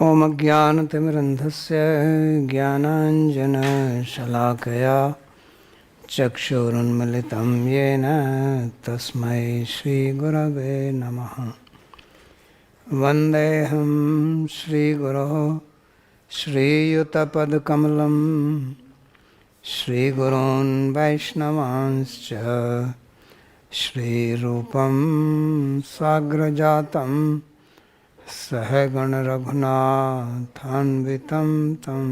ॐ अज्ञानतिमिरन्धस्य ज्ञानाञ्जनशलाकया चक्षुरुन्मिलितं येन तस्मै श्रीगुरवे नमः। वन्देऽहं श्रीगुरोः श्रीयुतपदकमलं श्रीगुरून् वैष्णवांश्च श्रीरूपं साग्रजातं सहगण रघुनाथान्वितं तं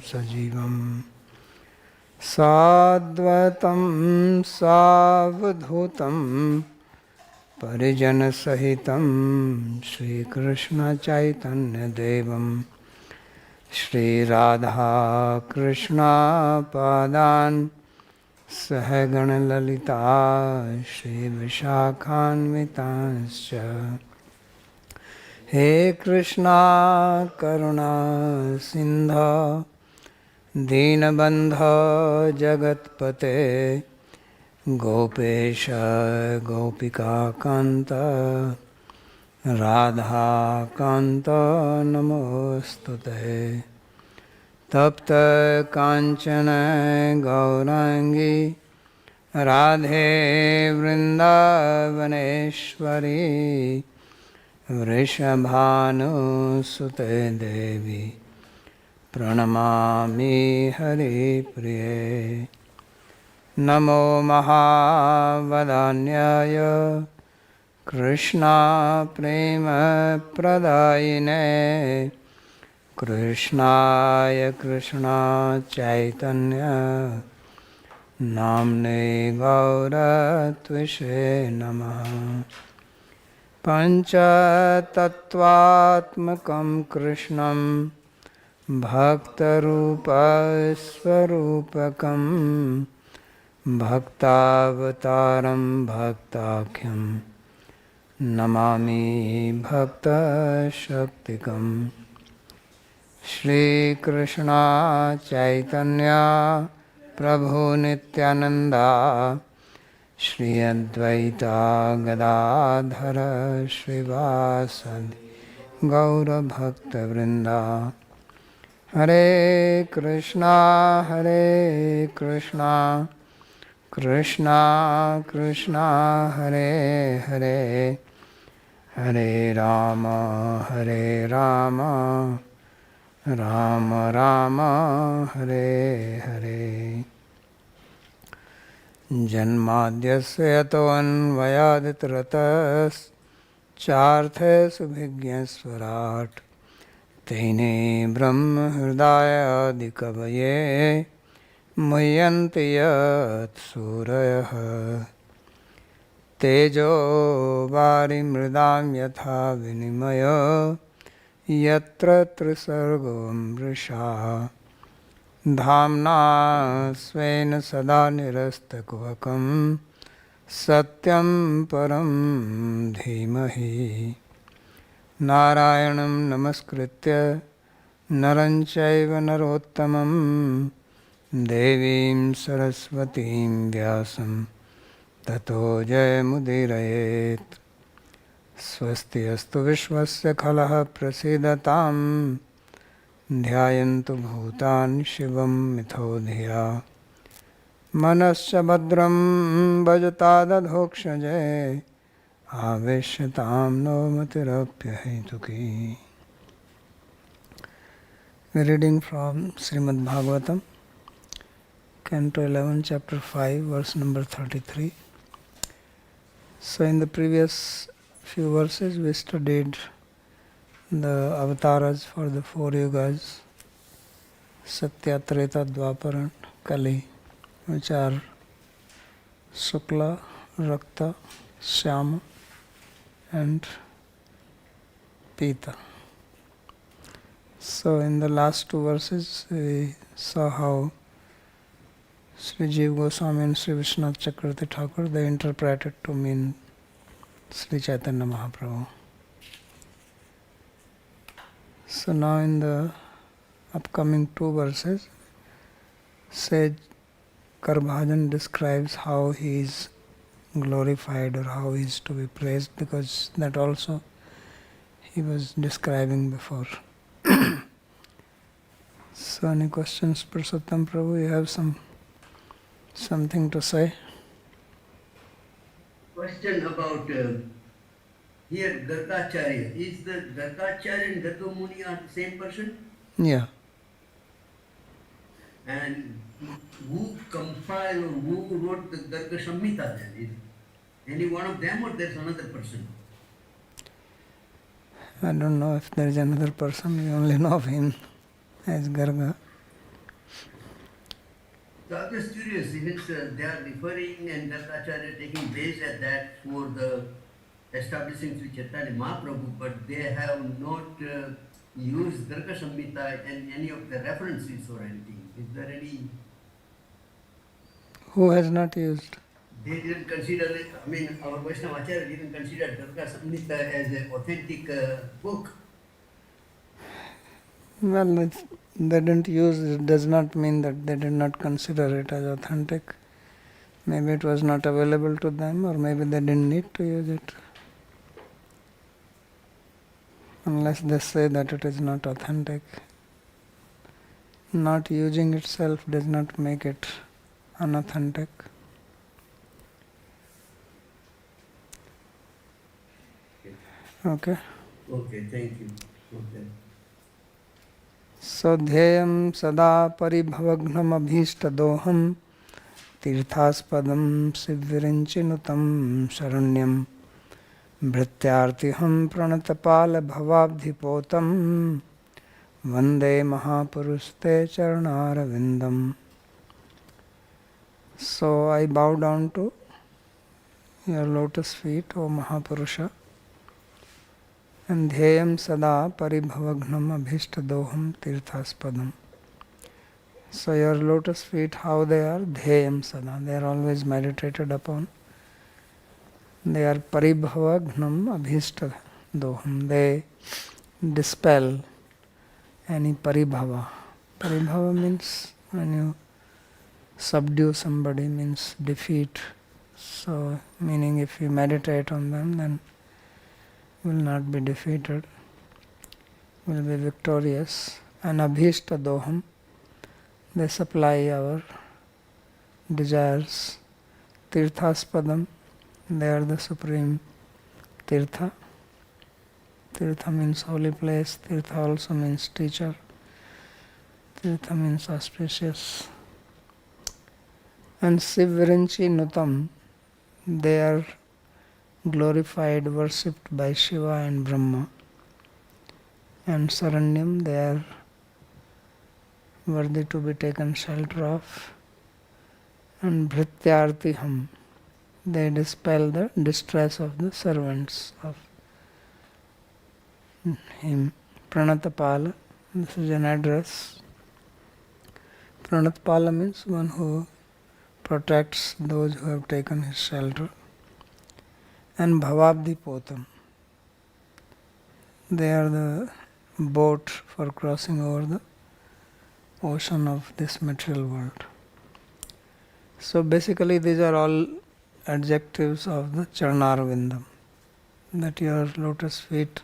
सजीवं साद्वैतं सावधूतं परिजनसहितं श्रीकृष्णचैतन्यदेवं श्रीराधाकृष्णपादान् सहगणललिता श्रीविशाखान्वितांश्च। हे कृष्णा करुणा सिन्धो दीनबन्धो जगत्पते गोपेश गोपिकान्त राधाकान्त नमोस्तुते। तप्त काञ्चन गौरांगी राधे वृन्दावनेश्वरी वृषभानुसुते देवी प्रणमामि हरिप्रिये। नमो महावदान्याय कृष्णा प्रेम प्रदायिने कृष्णाय कृष्णा चैतन्य नाम्ने गौरत्विषे नमः। पञ्चतत्त्वात्मकं कृष्णं भक्तरूपस्वरूपकं भक्तावतारं भक्ताख्यं नमामि भक्तशक्तिकम्। श्रीकृष्ण चैतन्य प्रभु नित्यानंदा श्री अद्वैता गदाधर श्रीवासदि गौरभक्तवृंदा। हरे कृष्णा कृष्णा कृष्णा हरे हरे हरे राम राम राम हरे हरे। जन्माद्यस्य यतोऽन्वयादितरतश्चार्थेषुभिज्ञस्वराट् तेने ब्रह्महृदायादिकवये मुह्यन्ति यत्सूरयः। तेजो वारिमृदां यथा विनिमयो यत्र त्रिसर्गो मृषा धाम्ना स्वेन सदा निरस्तकुहकं सत्यं परं धीमहि। नारायणं नमस्कृत्य नरं चैव नरोत्तमं देवीं सरस्वतीं व्यासं ततो जयमुदीरयेत्। स्वस्ति अस्तु विश्वस्य खलः प्रसीदतां ध्यायन्तु भूतानि शिवं मिथो धिया। मनश्च भद्रं भजतादधोक्षजे आवेश्यतां no मतिरप्यहेतुकी। Reading from Śrīmad-Bhāgavatam, Canto 11, Chapter 5, verse number 33. So in the previous few verses we studied the avatars for the four yugas, Satya, Treta, Dwapara and Kali, which are Shukla, Rakta, Shyama and Pita. So in the last two verses we saw how Sri Jiva Goswami and Sri Vishwanath Chakravarti Thakur, they interpreted to mean Sri Chaitanya Mahaprabhu. So now in the upcoming two verses, Sage Karbhajan describes how he is glorified or how he is to be praised, because that also he was describing before. So any questions, Purushottam Prabhu? You have something to say? Question about here Gargacharya. Is the Gargacharya and Gargamuni are the same person? Yeah. And who compiled or who wrote the Garga Samhita then? Is any one of them or there's another person? I don't know if there is another person. We only know of him as Garga. So I'm just curious, since they are referring and Gargacharya taking base at that for the establishing Sri Chaitanya Mahaprabhu, but they have not used Garga Samhita in any of the references or anything. Is there any? Who has not used? They didn't consider it, I mean, our Vaishnava Acharya didn't consider Garga Samhita as an authentic book. Well, they didn't use it does not mean that they did not consider it as authentic. Maybe it was not available to them, or maybe they didn't need to use it. Unless they say that it is not authentic. Not using itself does not make it unauthentic. Okay. Okay, thank you. Okay. Sodhyayam sada paribhavagnam abhishtadoham तीर्थास्पदं शिवविरिञ्चिनुतं शरण्यं भृत्यार्तिहं प्रणतपालभवाब्धिपोतं वन्दे महापुरुषते चरणारविन्दम्. So I bow down to your lotus feet, O Mahapurusha, and dhyayam sada paribhavagnam abhishtadoham tirthaspadam. So your lotus feet, how they are? Dhyayam sada. They are always meditated upon. They are paribhavagnam abhishtadoham. They dispel any paribhava. Paribhava means when you subdue somebody, means defeat. So meaning if you meditate on them, then you will not be defeated, will be victorious. And abhishtadoham, they supply our desires. Tirthaspadam, they are the supreme tirtha. Tirtha means holy place. Tirtha also means teacher. Tirtha means auspicious. And Siv-Virinchi Nutam, they are glorified, worshipped by Shiva and Brahma. And Saranyam, they are worthy to be taken shelter of. And Bhrityartiham, they dispel the distress of the servants of him. Pranatapala, this is an address. Pranatapala means one who protects those who have taken his shelter. And Bhavabdi Potam, they are the boat for crossing over the ocean of this material world. So basically these are all adjectives of the Charnarvindam, that your lotus feet,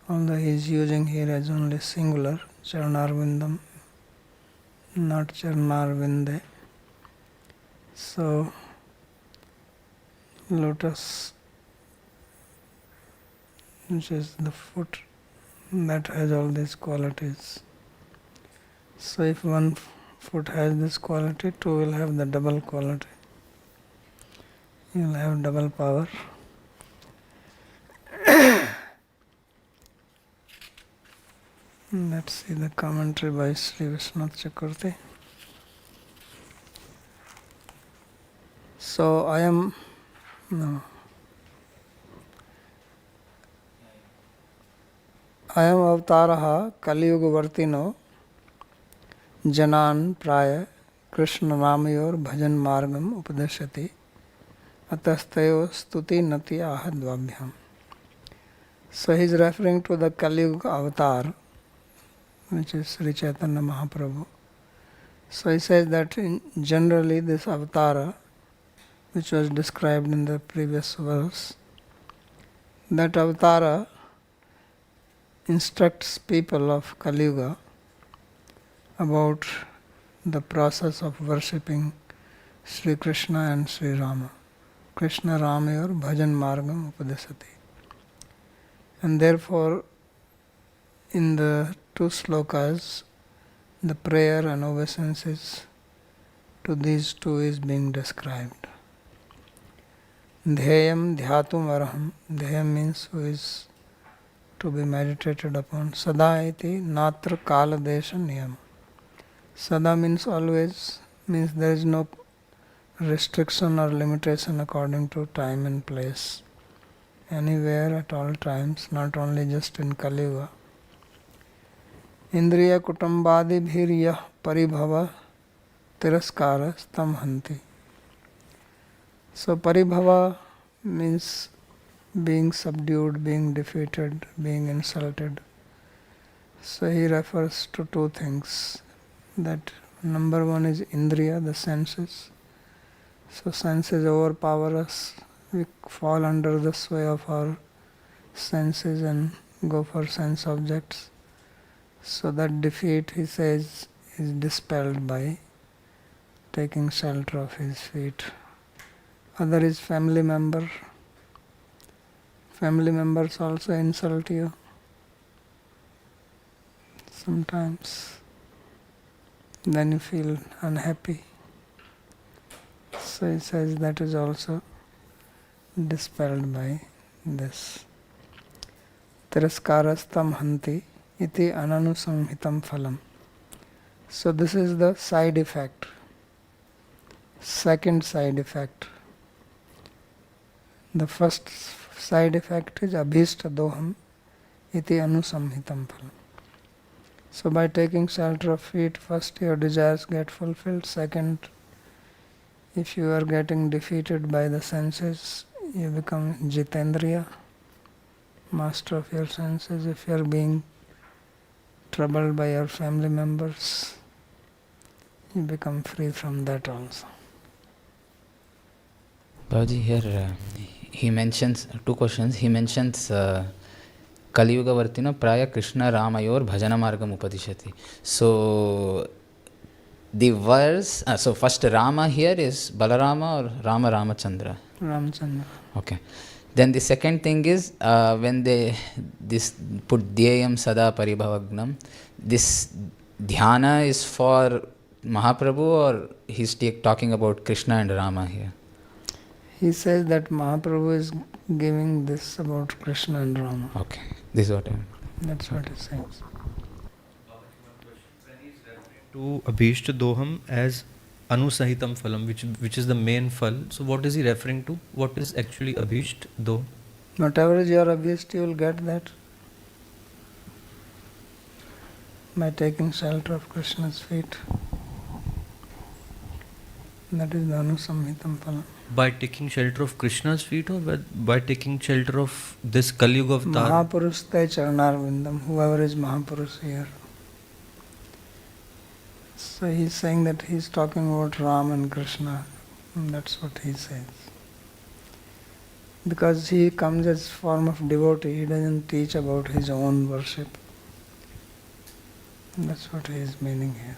although he is using here as only singular, Charnarvindam, not Charnarvinde. So lotus, which is the foot, that has all these qualities. So if one foot has this quality, two will have the double quality. You will have double power. Let's see the commentary by Sri Vishwanath Chakravarti. So I am avataraha kaliyugavartino janan praya krishna namayor bhajan margam upadashyati atastayo stuti nati ahadvabhyam. So he is referring to the Kali-yuga avatar, which is Sri Chaitanya Mahaprabhu. So he says that generally this avatara, which was described in the previous verse, that avatara instructs people of Kali Yuga about the process of worshipping Sri Krishna and Sri Rama. Krishna Ramayor Bhajan Margam Upadesati. And therefore, in the two slokas, the prayer and obeisances to these two is being described. Dhyayam dhyatum araham. Dhyayam means who is to be meditated upon. Sada iti natra kala desha niyam. Sada means always, means there is no restriction or limitation according to time and place. Anywhere at all times, not only just in Kali Yuga. Indriya kutambadi bhirya paribhava tiraskara stam hanti. So paribhava means being subdued, being defeated, being insulted. So he refers to two things. That number one is indriya, the senses. So senses overpower us. We fall under the sway of our senses and go for sense objects. So that defeat, he says, is dispelled by taking shelter of his feet. Other is family member. Family members also insult you sometimes. Then you feel unhappy. So he says that is also dispelled by this. Tiraskarastam hanti iti ananusamhitam phalam. So this is the side effect. Second side effect. The first side effect is abhishta doham iti anusamhitam phalam. So by taking shelter of feet, first your desires get fulfilled. Second, if you are getting defeated by the senses, you become jitendriya, master of your senses. If you are being troubled by your family members, you become free from that also. Babaji, here he mentions two questions. He mentions Kali Yuga Vartina Praya Krishna Ramayor Bhajana Margam Upadishati. So the verse, so first Rama here is Balarama or Rama Ramachandra? Ramachandra. Okay. Then the second thing is when they this put Dhyayam Sada Paribhavagnam, this dhyana is for Mahaprabhu or he's talking about Krishna and Rama here? He says that Mahaprabhu is giving this about Krishna and Rama. Okay, this is what I mean. That's what he says. When he's referring to Abhishta Doham as Anusahitam Phalam, which is the main phal, so what is he referring to? What is actually Abhishta Doh? Whatever is your Abhishta, you will get that by taking shelter of Krishna's feet. That is the Anusamhitam Phalam. By taking shelter of Krishna's feet or by taking shelter of this Kali Yuga avatar? Mahapurush Te Charanarvindam, whoever is Mahapurush here. So he's saying that he's talking about Ram and Krishna. That's what he says. Because he comes as form of devotee, he doesn't teach about his own worship. That's what he is meaning here.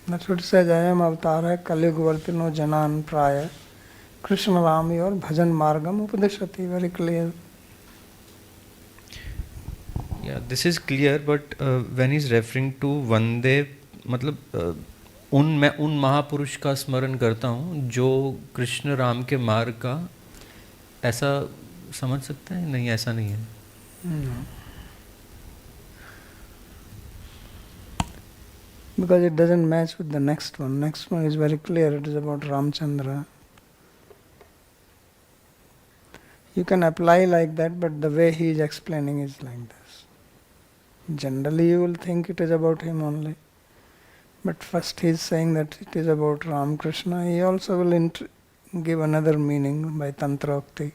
That's what he says, Ayam avatara Kali Yuga Vartino Janan Praya Krishna Ramayor Bhajan Margam Upadeshati. Very clear. Yeah, this is clear, but when he's referring to Vande, मतलब मैं उन महापुरुष का स्मरण करता हूँ जो कृष्ण राम के मार्ग का, ऐसा समझ सकते हैं? नहीं, ऐसा नहीं है. No. Because it doesn't match with the next one. Next one is very clear. It is about Ramchandra. You can apply like that, but the way he is explaining is like this. Generally you will think it is about him only. But first he is saying that it is about Ram Krishna. He also will give another meaning by Tantraokti,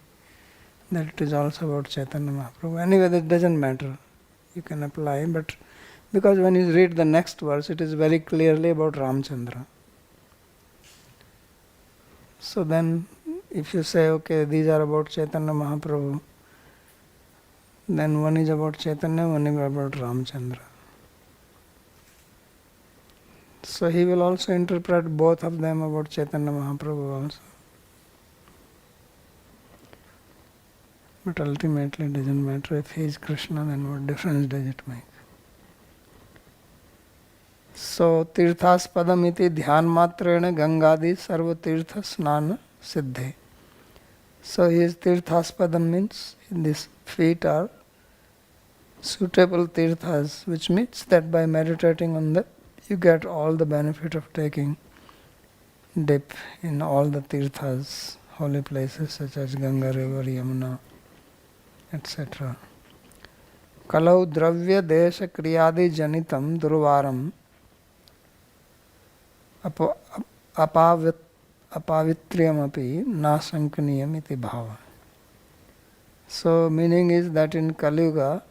that it is also about Chaitanya Mahaprabhu. Anyway, that doesn't matter. You can apply, but because when you read the next verse, it is very clearly about Ramchandra. So then, if you say, okay, these are about Chaitanya Mahaprabhu, Then one is about Chaitanya, one is about Ramchandra. So he will also interpret both of them about Chaitanya Mahaprabhu also. But ultimately it doesn't matter if he is Krishna, then what difference does it make? So Tirthaspadam iti dhyan matrena gangadi sarva tirtha snana siddhe. So his Tirthaspadam means these feet are suitable tirthas, which means that by meditating on that you get all the benefit of taking dip in all the tirthas, holy places such as Ganga river, Yamuna, etc. Kalau dravya desha kriyadi janitam durvaram apavitriyam api nasankaniyam iti bhava. So meaning is that in Kali Yuga,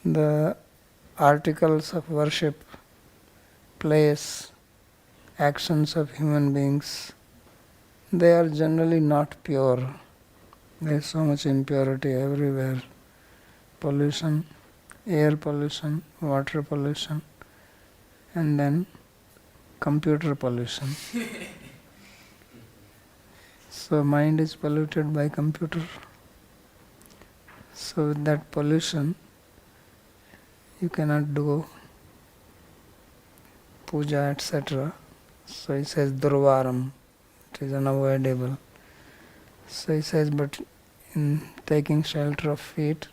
the articles of worship, place, actions of human beings, they are generally not pure. There is so much impurity everywhere. Pollution, air pollution, water pollution, and then computer pollution. So mind is polluted by computer. So with that pollution, you cannot do puja, etc. So he says durvaram, it is unavoidable. So he says, but in taking shelter of feet,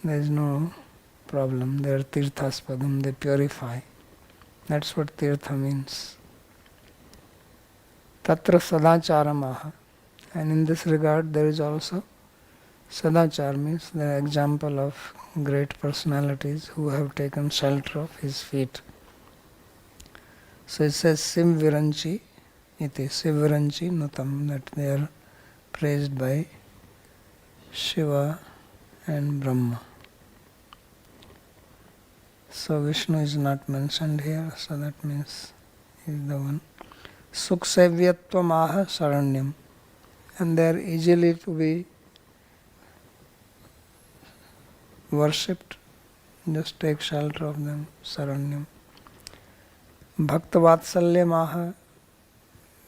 there is no problem. They are tirthaspadam, they purify. That's what tirtha means. Tatra sadacharamaha. And in this regard there is also sadachar, means the example of great personalities who have taken shelter of his feet. So it says Simviranchi iti, Siviranchi nutam, that they are praised by Shiva and Brahma. So Vishnu is not mentioned here, so that means he is the one. Suksevyatvam saranyam, and they are easily to be worshipped. Just take shelter of them, saranyam. Bhaktavatsallya,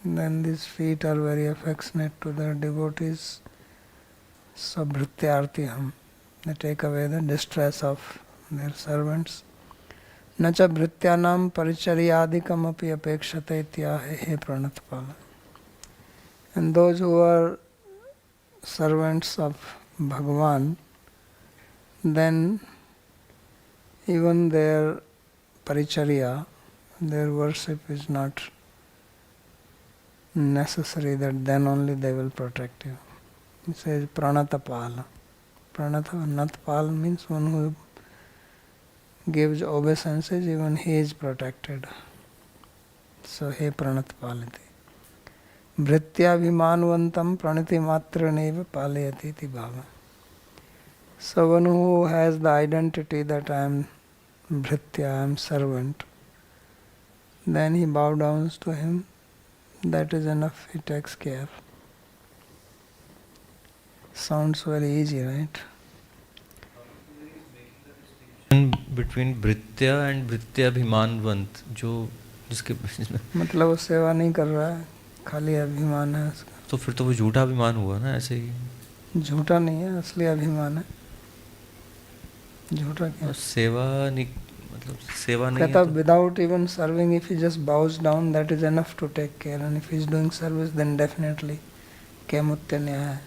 then these feet are very affectionate to their devotees. So bhrityartiham, they take away the distress of their servants. Nacha bhrityanam paricharyadikam api apekshate ityahe he pranatpala. And those who are servants of Bhagavan, then even their paricharya, their worship is not necessary, that then only they will protect you. It says pranatapala. Pranatapala means one who gives obeisances, even he is protected. So he pranatpalati. Bhritya bhimanvantam praniti matraneva palayati iti bhava. So one who has the identity that I am Bhritya, I am servant, then he bows down to him, that is enough, he takes care. Sounds very easy, right? Between Bhritya and Bhritya Bhimanvant, जो जिसके मतलब वो सेवा नहीं कर रहा है, खाली अभिमान है उसका. तो फिर तो वो झूठा अभिमान हुआ ना, ऐसे ही. झूठा नहीं है, असली अभिमान है. झूठा क्या? सेवा नहीं, मतलब सेवा नहीं. कहता without even serving, if he just bows down, that is enough to take care, and if he is doing service, then definitely kemutya न्याय.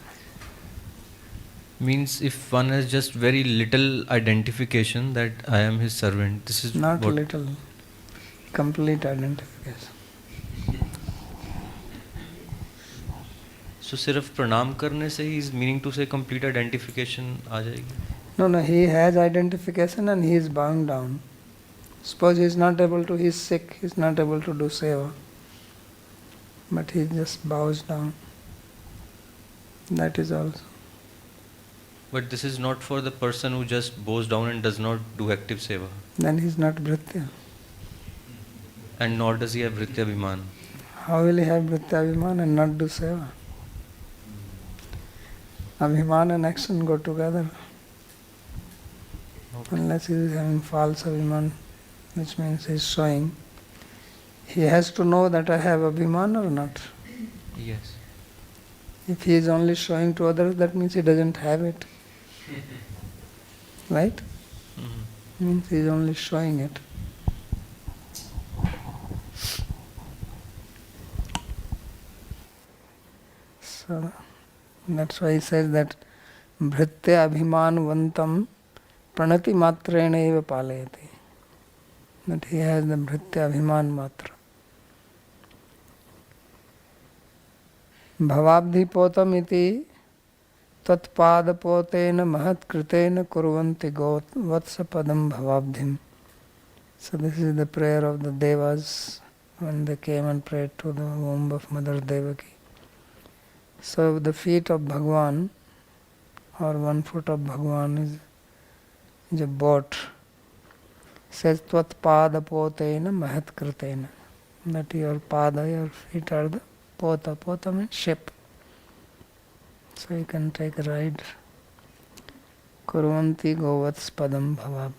Means if one has just very little identification that I am his servant, this is not what? Little, complete identification. So सिर्फ प्रणाम करने से ही is meaning to say complete identification आ जाएगी? No, he has identification and he is bowing down. Suppose he is not able to, he is sick, he is not able to do seva, but he just bows down. That is also. But this is not for the person who just bows down and does not do active seva. Then he is not Bhritya. And nor does he have Bhritya Bhiman. How will he have Bhritya Abhiman and not do seva? Abhiman and action go together. Unless he is having false abhiman, which means he is showing. He has to know that I have abhiman or not. Yes. If he is only showing to others, that means he doesn't have it. Right? Means he is only showing it. So that's why he says that Bhritya Abhimanvantam Pranati Matrena eva palayati. That he has the Bhritya Abhiman Matra. Bhavabdhipotam iti tatpadapotena mahatkritena kurvanti vatsapadam bhavabdhim. So this is the prayer of the Devas when they came and prayed to the womb of Mother Devaki. So the feet of Bhagwan or 1 foot of Bhagwan is a boat. Says Tvatpadapotena mahatkritena. That your pada, your feet are the pota. Pota means ship. So you can take a ride. Kurvanti govatspadam bhavabdhi.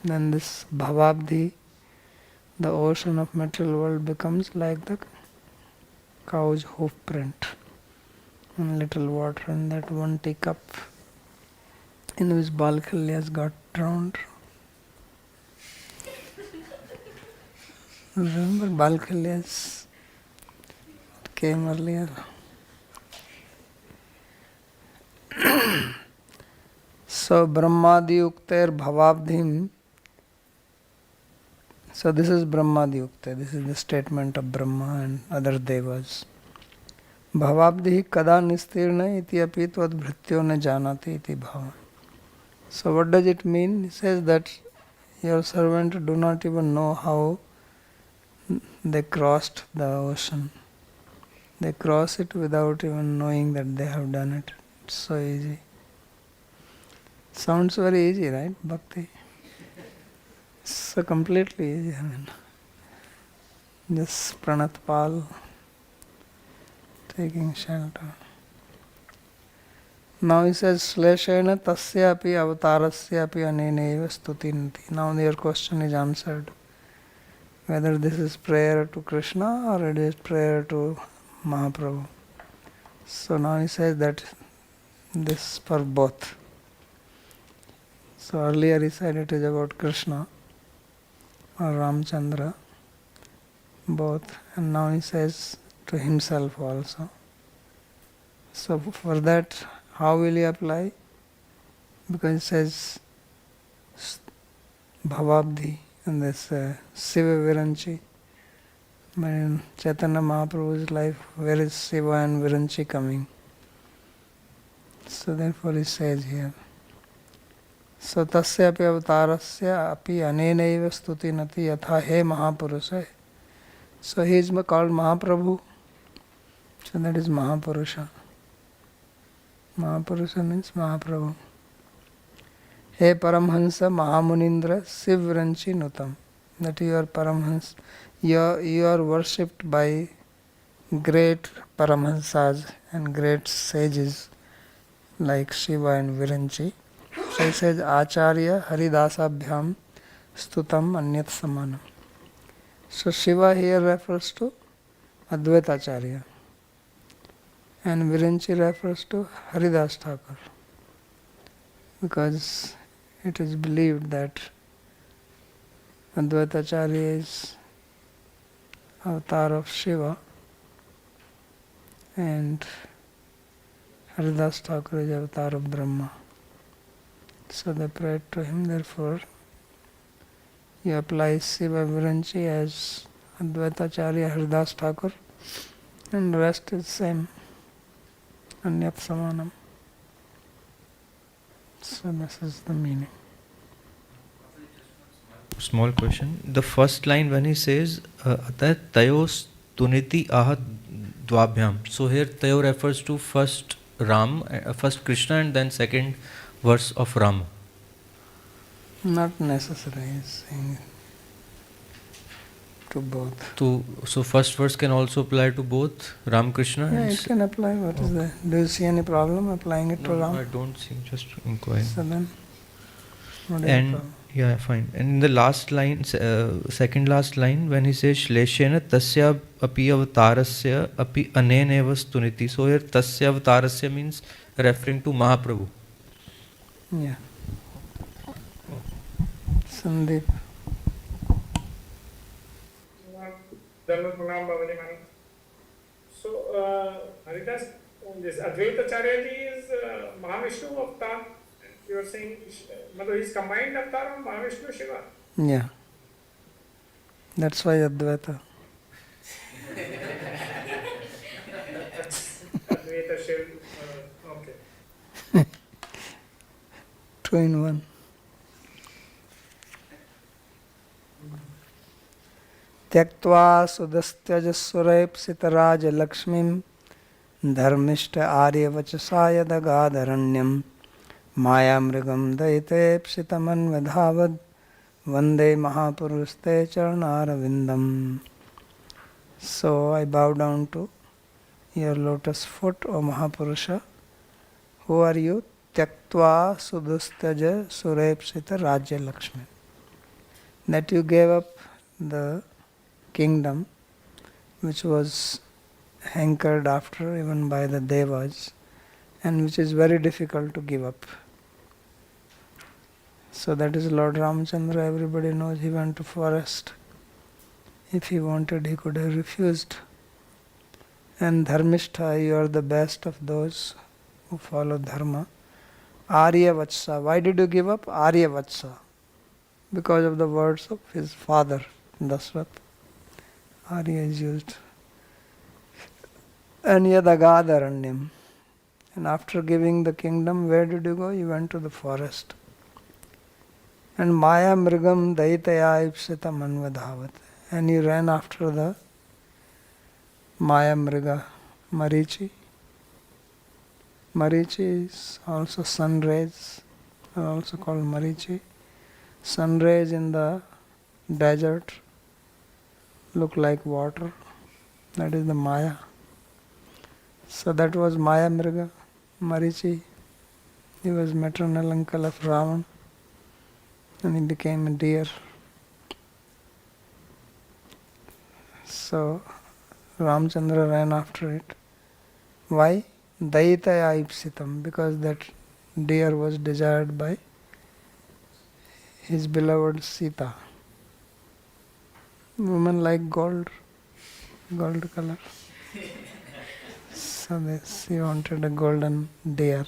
Then this bhavabdhi, the ocean of material world, becomes like the cow's hoof print. And little water in that one teacup in which Balkhilyas got drowned. Remember Balkhilyas came earlier. So Brahmadi Ukter Bhavabdhim. So this is Brahmadi Ukte. This is the statement of Brahma and other Devas. Bhavabdhi kada nistirna iti api tvad bhrityo na janati iti bhava. So what does it mean? It says that your servant do not even know how they crossed the ocean. They cross it without even knowing that they have done it. It's so easy. Sounds very easy, right? Bhakti. So completely easy. I mean, this Pranatpal taking shelter. Now he says, Shleshena tasyapi avatarasyapi aneneva stutinti. Now your question is answered. Whether this is prayer to Krishna or it is prayer to Mahaprabhu. So now he says that this for both. So earlier he said it is about Krishna or Ramchandra, both. And now he says to himself also. So for that, how will he apply? Because it says Bhavabdhi and this Siva Viranchi. But in Chaitanya Mahaprabhu's life, where is Siva and Viranchi coming? So therefore he says here. So tasya api avatarasya api anenaiva stutinati yatha he Mahapurusha. So he is called Mahaprabhu. So that is Mahapurusha. Mahapurusha means Mahaprabhu. He Paramhansa Mahamunindra Sivranchi Nutam. That you are Paramhansa. You are worshipped by great Paramhansas and great sages like Shiva and Viranchi. So he says Acharya Haridasabhyam Stutam Anyat Samanam. So Shiva here refers to Advaita Acharya and Viranchi refers to Haridas Thakur, because it is believed that Advaita Acharya is avatar of Shiva and Haridas Thakur is avatar of Brahma. So they prayed to him, therefore you apply Shiva Viranchi as Advaita Acharya Haridas Thakur and the rest is same. Anyat Samanam. So this is the meaning. Small question. The first line when he says Atah Tayos Tuniti Ahat Dvabhyam. So here Tayo refers to first Ram, first Krishna and then second verse of Rama. Not necessary, he is saying to both. So first verse can also apply to both Ram Krishna. Yeah, it can apply. What is that? Do you see any problem applying it to No, Ram? I don't see. Just inquiring. So then, what is the And problem? yeah, fine. And in the last line, second last line, when he says Shleshena tasya api avatarasya api aneneva stuniti. So here tasya avatarasya means referring to Mahaprabhu. Yeah. Sandeep. So, Haridas, this Advaita Acharya is Mahavishnu avatar. You are saying, he's combined avatar of Mahavishnu Shiva. Yeah. That's why Advaita. Advaita Shiva. Okay. 2 in 1. त्यक्त्वा सुदस्त्यजसुरैप्सितराजलक्ष्मीं धर्मिष्ठ आर्यवचसा यदगाधरण्यं मायामृगं दयितेप्सितमन्वधावद् वन्दे महापुरुषते चरणारविन्दम्. So I bow down to your lotus foot, O Mahapurusha. Who are you? Tyaktva sudustyaja surepsita rajya lakshmi. That you gave up the kingdom which was hankered after even by the devas and which is very difficult to give up. So that is Lord Ramchandra. Everybody knows he went to forest. If he wanted, he could have refused. And Dharmishtha, you are the best of those who follow Dharma. Arya Vatsa. Why did you give up? Arya Vatsa. Because of the words of his father, Dasrath. Arya is used. And Yadagadharanyam. And after giving the kingdom, where did you go? You went to the forest. And Maya Mrigam Daitaya Ipsita Manvadhavat. And you ran after the Maya Mriga, Marichi. Marichi is also sun rays, are also called Marichi. Sun rays in the desert look like water. That is the Maya. So that was Maya Mriga, Marichi. He was maternal uncle of Ravan. And he became a deer. So Ramchandra ran after it. Why? Daitaya Ipsitam, because that deer was desired by his beloved Sita. Women like gold color. So she wanted a golden deer.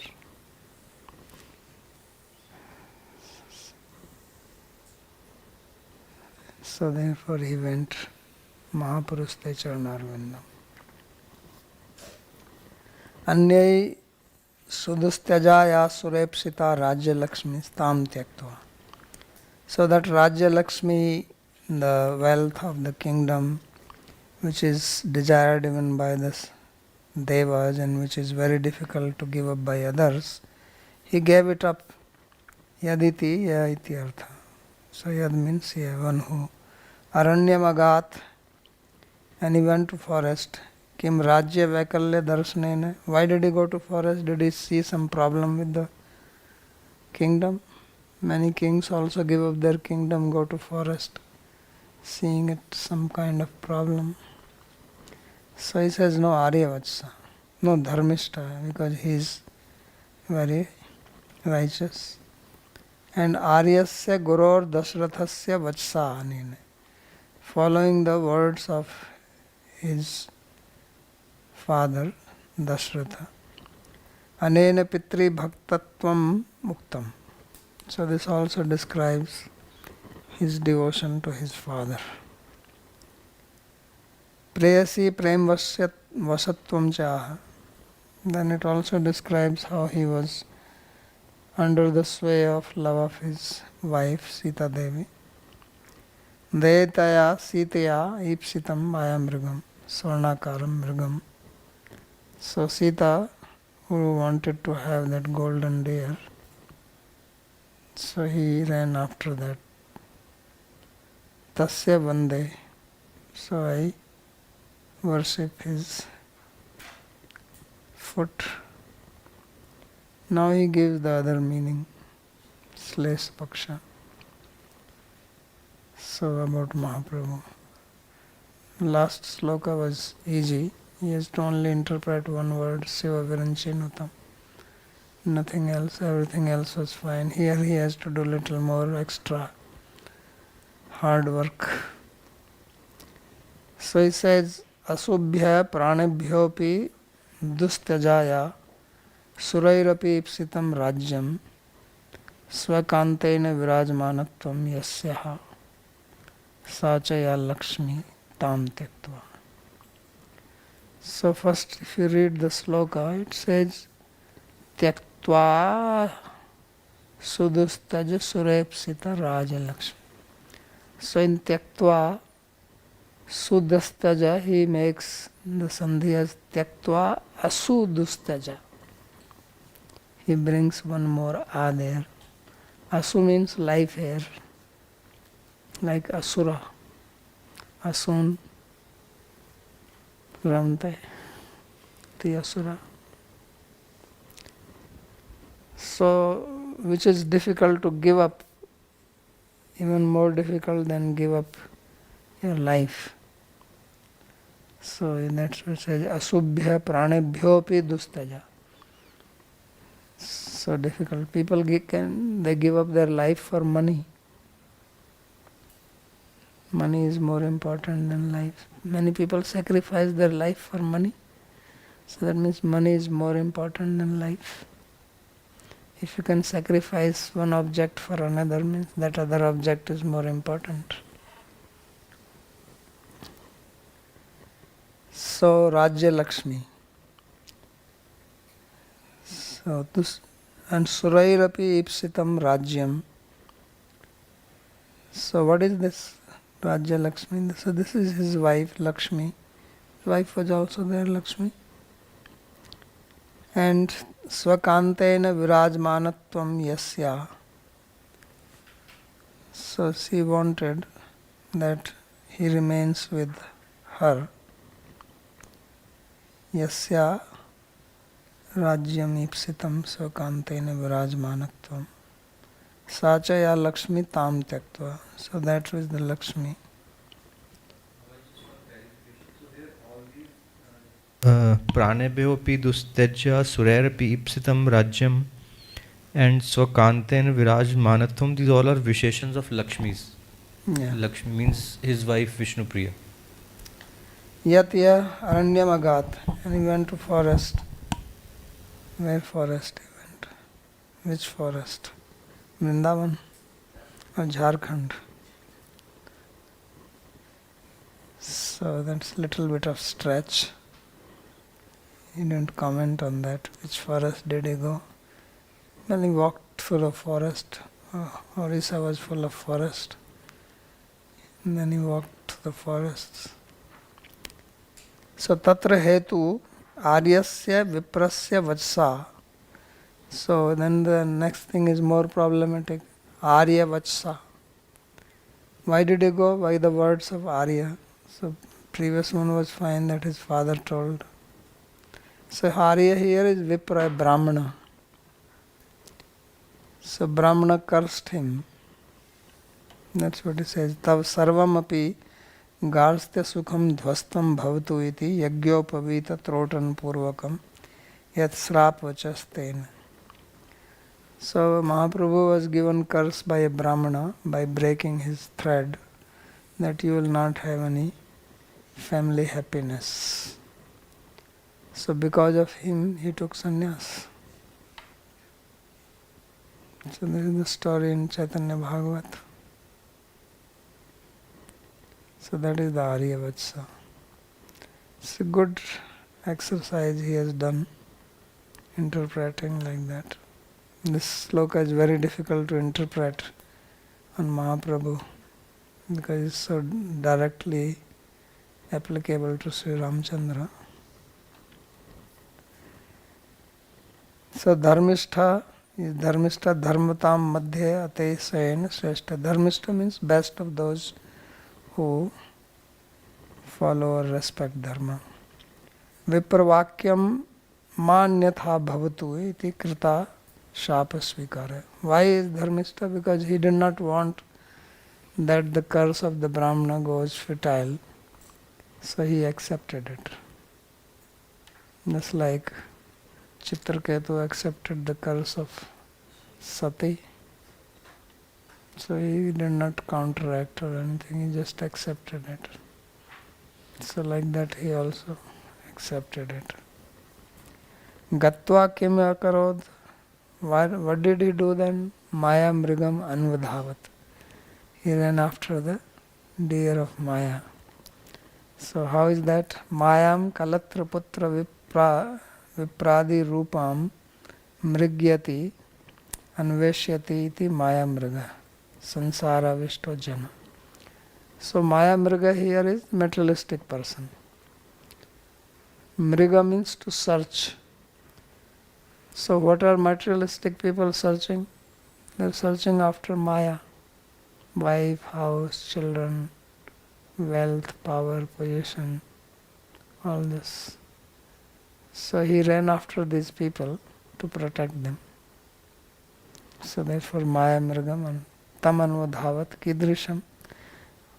So therefore he went Mahapurushte Charanarvindam. Anyai Sudustajaya Surepsita Rajya Lakshmi Stam Tyaktva. So that Rajya Lakshmi, the wealth of the kingdom, which is desired even by the devas and which is very difficult to give up by others, he gave it up. Yaditi ya iti artha. So yad means one who Aranyam agat, and he went to forest. Kim Rajya Vaikalya Darshanena. Why did he go to forest? Did he see some problem with the kingdom? Many kings also give up their kingdom, go to forest, seeing it some kind of problem. So he says no Aryavatsa, no Dharmishta, because he is very righteous. And Aryasya Guror Dashrathasya Vatsa Anine. Following the words of his father Dashratha. Anena Pitri Bhaktatvam Muktam. So this also describes his devotion to his father. Preyasi Prem Vasatvam Chaha. Then it also describes how he was under the sway of love of his wife Sita Devi. Daitaya Sitaya Ipsitam Mayamrigam Swarnakaram Mrigam. So Sita, who wanted to have that golden deer, so he ran after that. Tasya Vande. so I worship his foot. Now he gives the other meaning, Sles Paksha. So about Mahaprabhu. Last sloka was easy. He has to only interpret one word, Siva Viranchinutam. Nothing else, everything else was fine. Here he has to do little more extra hard work. So he says, Asubhya pranebhyopi dustajaya surairapi ipsitam rajyam svakantena virajmanatvam yasyaha sachaya lakshmi tam tektva. So first if you read the sloka, it says Tyaktva sudustaja surepsita raja lakshmi. So in Tyaktva Sudastaja, he makes the sandhi as Tyaktva Asudustaja. He brings one more A there. Asu means life here, like Asura. Asun Ramte, the Asura. So, which is difficult to give up, even more difficult than give up your life. So in that it says Asubhya pranebhyopi dustaja. So difficult. People they give up their life for money. Money is more important than life. Many people sacrifice their life for money. So that means money is more important than life. If you can sacrifice one object for another, means that other object is more important. So Rajya Lakshmi. So this and Surairapi Ipsitam Rajyam. So what is this Rajya Lakshmi? So this is his wife Lakshmi. His wife was also there, Lakshmi. And Swakantena Virajmanatvam Yasya. So she wanted that he remains with her. Yasya Rajyam Ipsitam Swakantena Virajmanatvam Sachaya Lakshmi Tam Tyaktva. So that was the Lakshmi. Pranebhyopi dustejya surerapi ipsitam rajyam and swakanten virajmanatvam. These all are visheshans of Lakshmis. Yeah. Lakshmi means his wife Vishnupriya. Yatya Aranyam Agat. And he went to forest. Where forest he went? Which forest? Vrindavan or Jharkhand? So that's a little bit of stretch. He didn't comment on that. Which forest did he go? Well, he walked through a forest. Orissa was full of forest. And then he walked through the forests. So tatra hetu aryasya viprasya vachsa. So then the next thing is more problematic. Arya vachsa. Why did he go? By the words of Arya. So previous one was fine that his father told. So Arya here is Vipra, Brahmana. So Brahmana cursed him. That's what he says. Tav sarvam api garstya sukham dhvastam bhavatu iti yagyopavita trotan purvakam yat srap vachastena. So Mahaprabhu was given curse by a Brahmana by breaking his thread that you will not have any family happiness. So because of him he took sannyas. So this is the story in Śrīmad-Bhāgavata. So that is the Aryavatsa. It's a good exercise he has done, interpreting like that. This sloka is very difficult to interpret on Mahaprabhu because it's so directly applicable to Sri Ramchandra. So Dharmishtha is Dharmishtha Dharmatam Madhya Ate Sayen Shrestha. Dharmishtha means best of those who follow or respect dharma. Vipravakyam manyatha bhavatu iti krita shapa svikara. Why is dharmista? Because he did not want that the curse of the Brahmana goes futile, so he accepted it. Just like Chitraketu accepted the curse of Sati, so he did not counteract or anything, he just accepted it. So like that he also accepted it. Gatva kim akarod. What did he do then? Maya mrigam anvadhavat. He ran after the deer of Maya. So how is that? Mayam kalatra putra vipradi rupam mrigyati anveshyati iti Maya mriga sansara vishto jana. So Maya mriga here is materialistic person. Mriga means to search. So what are materialistic people searching? They are searching after Maya. Wife, house, children, wealth, power, position, all this. So he ran after these people to protect them. So therefore Maya Mrigam and Tamanvadhavat Kidrisham.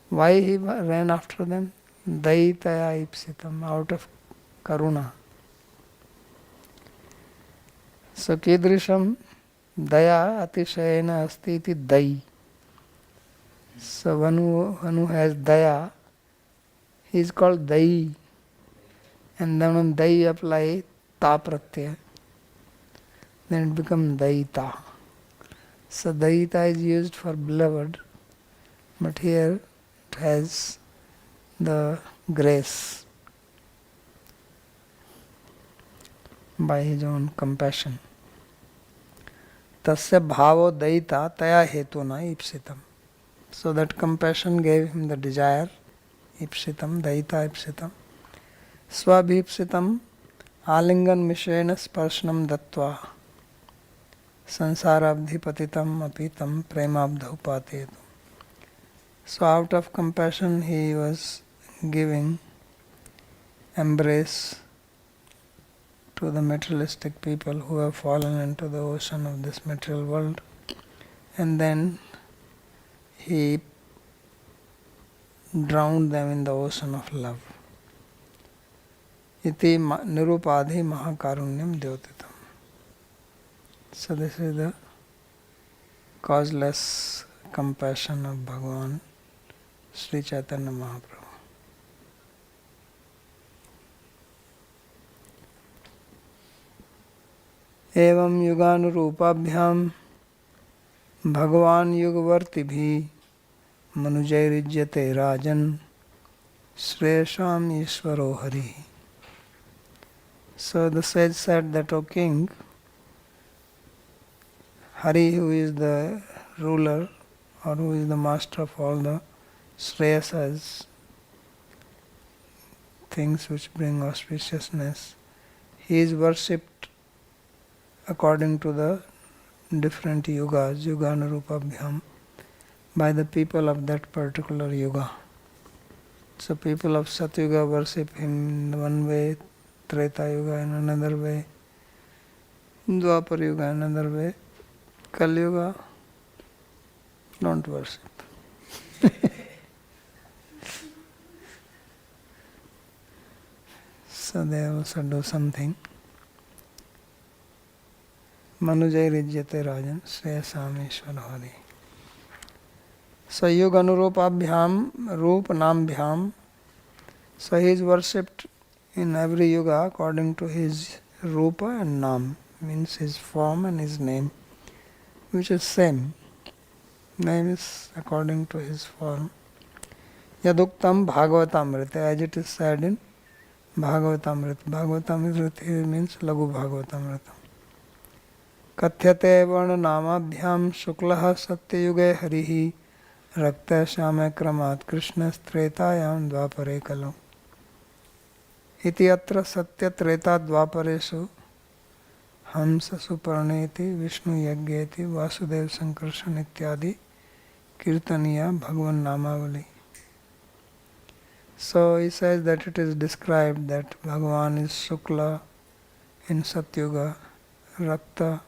Why he ran after them? Daitaya ipsitam, out of karuna. So Kidrisham Daya Atishayena Asti iti Dai. So one who has Daya, he is called Dai. And then on Dai apply Ta Pratyaya. Then it becomes Daita. So Daita is used for beloved, but here it has the grace by his own compassion. Tasya bhavo daita taya hetuna ipsitam. So that compassion gave him the desire, ipsitam, daita ipsitam. Swabhipsitam alingan mishena sparshanam dattva sansarabdhipatitam apitam premabdha upatetu. So out of compassion he was giving embrace to the materialistic people who have fallen into the ocean of this material world, and then he drowned them in the ocean of love. Iti nirupadhi mahakarunyam dyotitam. So this is the causeless compassion of Bhagavan Sri Chaitanya Mahaprabhu. एवं युगानुरूपाभ्याम भगवान युगवर्ती भी मनुजैर्युज्यते राजन श्रेयसाम ईश्वरो Hari. So the sage said that, O king, Hari, who is the ruler or who is the master of all the Shreyasas, things which bring auspiciousness, he is worshipped according to the different yugas, yuganurupabhyam, by the people of that particular yuga. So people of Satyuga worship him in one way, Treta Yuga in another way, Dwapar Yuga in another way, Kali Yuga don't worship. So they also do something. Manujairijyate Rajan Shreyasam Hari. So Yuga Anurupabhyam Rup Nambhyam. So he is worshipped in every yuga according to his Rupa and Nam, means his form and his name, which is same. Name is according to his form. Yaduktam Bhāgavatamrita, as it is said in Bhāgavatamrita. Bhāgavatamrita here means Lagu Bhāgavatamrita. Kathyate varna namabhyam shuklaha satyayuge harihi rakta shame kramat krishna stretayam dvapare kalam. Iti atra satya treta dvapareshu hamsa suparneti vishnu yagyeti vasudev sankarshan ityadi kirtaniya bhagavan namavali. So he says that it is described that Bhagavan is Shukla in Satyuga, Rakta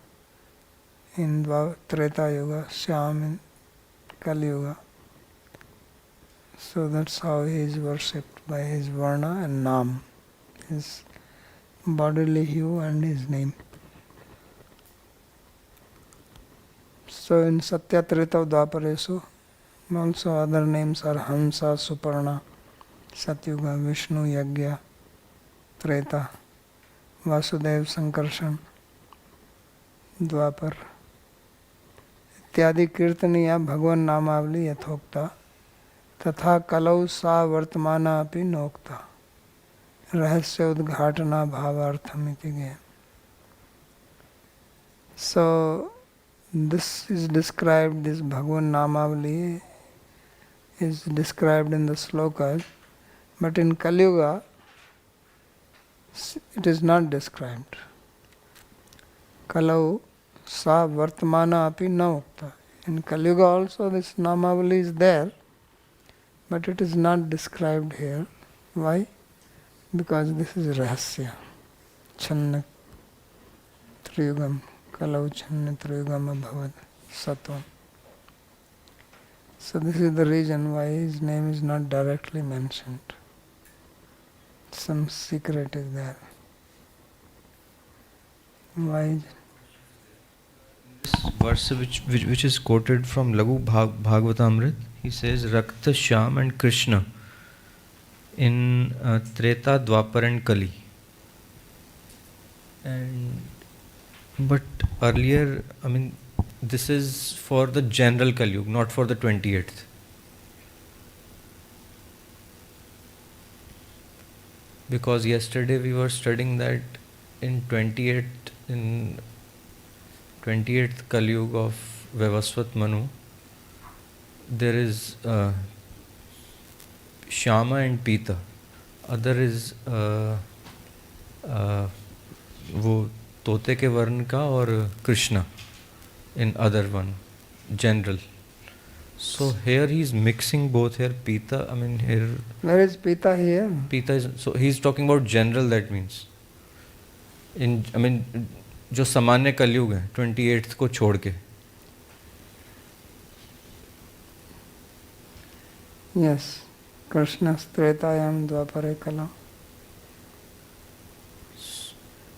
in Treta Yuga, Shyam in Kali Yuga. So that's how he is worshipped, by his Varna and Nam, his bodily hue and his name. So in Satya, Treta, Dvaparesu, also other names are Hamsa, Suparna, Satyuga, Vishnu, Yagya, Treta, Vasudev, Sankarshan, Dvapar. इत्यादि कीर्तनीया भगवान नामावली यथोक्ता तथा कलौ सा वर्तमाना अपि नोक्ता रहस्य उद्घाटना भावार्थमिति ज्ञेय. So this is described, this Bhagwan Namavali is described in the slokas, but in Kali Yuga it is not described. Kalau sa vartamana api na ukta. In Kali Yuga also this Namavali is there, but it is not described here. Why? Because this is Rahasya. Channa Triyugam. Kalau Channa Triyugam Abhavad Satvam. So this is the reason why his name is not directly mentioned. Some secret is there. Why? This verse which is quoted from Laghu Bhāgavatamrit, he says Rakta, Shyam and Krishna in Treta, Dwapar and Kali. But earlier, I mean, this is for the general Kali Yuga, not for the 28th. Because yesterday we were studying that in 28th Kali Yuga of Vavasvat Manu, there is Shyama and Pita. Other is वो तोते के वर्ण का और Krishna in other one, general. So here he is mixing both here, Pita, I mean here... Where is Pita here? Pita is, so he is talking about general, that means. In, I mean, जो सामान्य कलयुग है 28th को छोड़ के. Yes, Krishna Tretayam Dvapare Kala.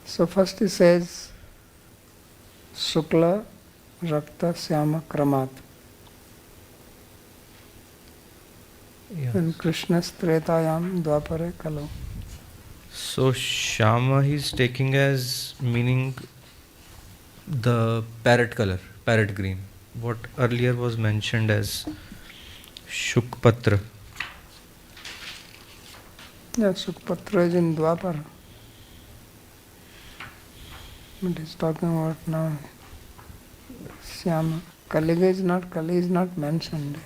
So first he says Shukla, Rakta, Syama, Kramat. Yes. And Krishna Tretayam Dvapare Kala. So Shyama he is taking as meaning the parrot color, parrot green, what earlier was mentioned as Shukpatra. Yeah, Shukpatra is in Dvapar. But he's talking about now Syama. Kali is not mentioned.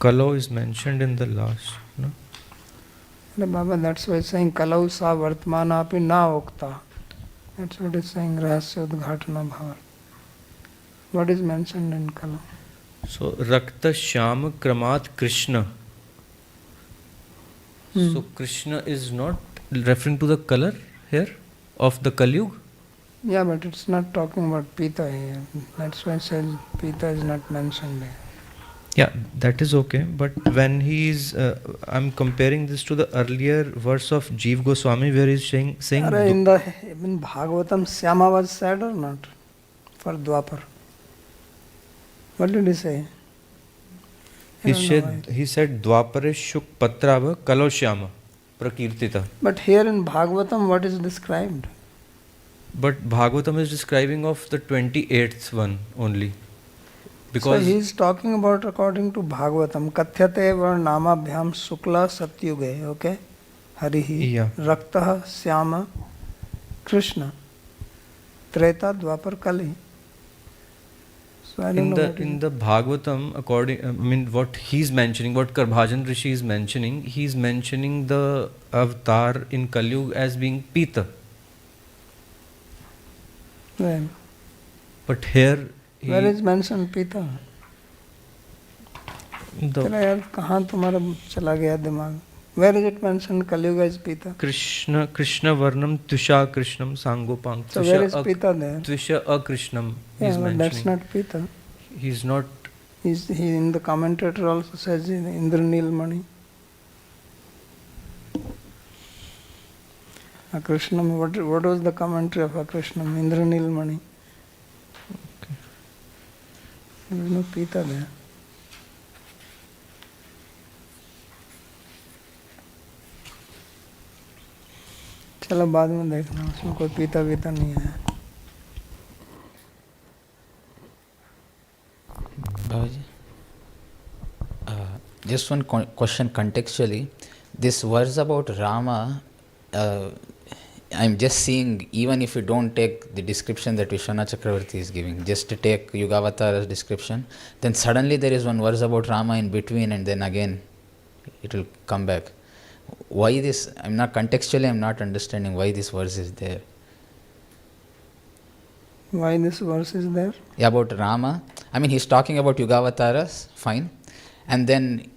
Kalo is mentioned in the last, no? Baba, that's why it's saying Kalau sa vartmana api na okta. That's what it's saying, Rahasya Udghatana Bhava. What is mentioned in Kalau? So Rakta, Shyam, Kramat, Krishna. So Krishna is not referring to the color here of the Kali Yuga? Yeah, but it's not talking about Pita here. That's why it says Pita is not mentioned there. Yeah, that is okay. But when he is, I'm comparing this to the earlier verse of Jiva Goswami where he is saying in Bhāgavatam, Syama was said or not? For Dwapar. What did he say? he said Dwapare Shuk Patrava Kalo Shyama Prakirtita. But here in Bhāgavatam, what is described? But Bhagavatam is describing of the 28th one only. Because so he is talking about according to Bhāgavatam, Kathyate Varnamabhyam Sukla Satyuge, okay? Harihi, Yeah. Raktaha, Syama, Krishna, Treta, Dvapar, Kali. So I don't know in the Bhagavatam, according, I mean, what he's mentioning, what Karbhajan Rishi is mentioning, he's mentioning the avatar in Kali Yuga as being Pita. Where? But here Where is mentioned Pita? तेरा यार कहाँ तुम्हारा चला गया दिमाग? Where is it mentioned Kali-yuga is Pita? Krishna Varnam Tusha Krishnam Sangopam. So where is Pita there? Tusha Akrishnam. Yeah, but that's not Pita. He's not. He in the commentator also says in Indranil Mani. Akrishnam, what was the commentary of Akrishnam? Indranil Mani. Okay. There is no Pita there. चलो बाद में देखना, उसमें कोई पीता वीता नहीं है. Babaji, just one question contextually. This verse about Rama, I'm just seeing, even if you don't take the description that Vishwanath Chakravarti is giving, just to take Yugavatara's description, then suddenly there is one verse about Rama in between, and then again it will come back. Why this? I'm not understanding why this verse is there. Why this verse is there? Yeah, about Rama. I mean, he's talking about Yugavataras, fine. And then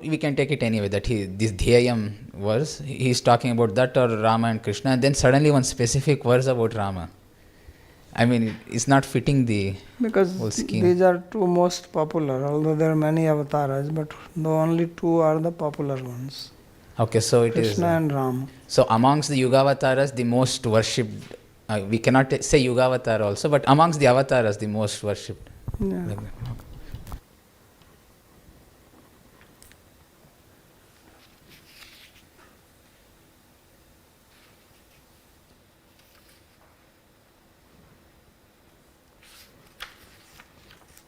we can take it anyway, that this Dhyayam verse, he's talking about that or Rama and Krishna, and then suddenly one specific verse about Rama. I mean, it's not fitting the whole scheme. These are two most popular, although there are many avatars, but the only two are the popular ones. Okay, so it is Krishna and Ram. So amongst the Yugavataras, the most worshipped, we cannot say Yugavatara also, but amongst the avatars, the most worshipped. Yeah. Like that.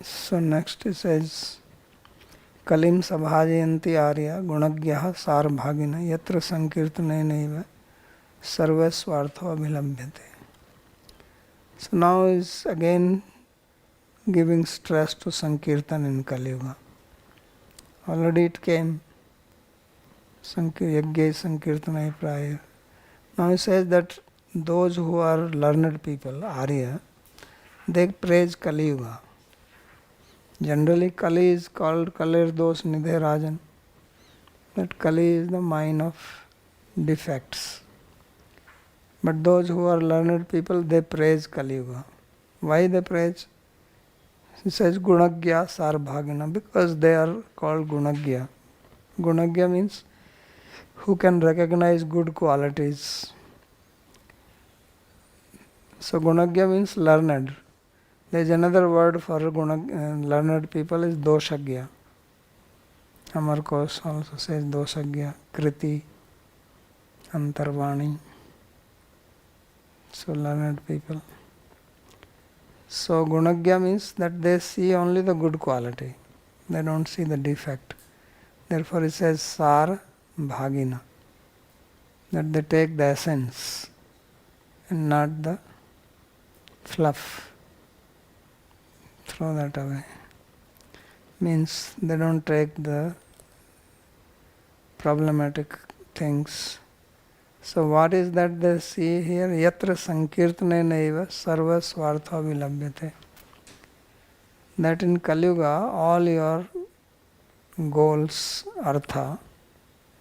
So next it says, Kalim sabhajayanti arya gunagyaha sarbhagina yatra sankirtanenaiva sarva swartha abhilabhyate. So now is again giving stress to Sankirtan in Kali Yuga. Already it came, Yajna Sankirtanai prior. Now he says that those who are learned people, Arya, they praise Kali Yuga. Generally Kali is called Kalir Dos Nidhe Rajan. That Kali is the mine of defects. But those who are learned people, they praise Kali Yuga. Why they praise? He says Gunagya Sarbhagina, because they are called Gunagya. Gunagya means who can recognize good qualities. So Gunagya means learned. There is another word for learned people is Doshagya. Amar Kos also says Doshagya, Kriti, Antarvani. So learned people. So Gunagya means that they see only the good quality. They don't see the defect. Therefore it says Sar Bhagina. That they take the essence and not the fluff. Throw that away. Means they don't take the problematic things. So what is that they see here? Yatra sankirtanenaiva sarva swartha vilabhyate. That in Kali Yuga, all your goals, artha,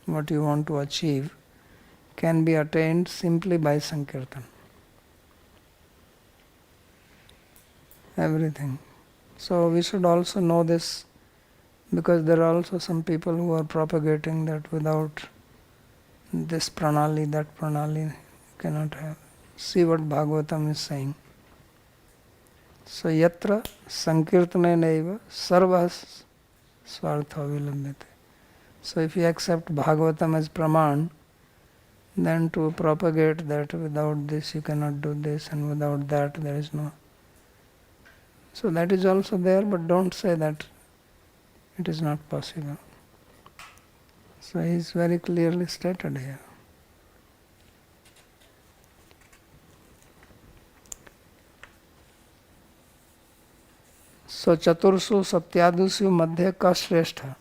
what you want to achieve, can be attained simply by sankirtan. Everything. So we should also know this, because there are also some people who are propagating that without this pranali, that pranali, you cannot have. See what Bhāgavatam is saying. So yatra sankirtanenaiva sarva swartha vilabhyate. So if you accept Bhāgavatam as praman, then to propagate that without this you cannot do this, and without that there is no. So that is also there, but don't say that it is not possible. So he is very clearly stated here. So Chatursu Satyadusyu Madhya Ka Shrestha.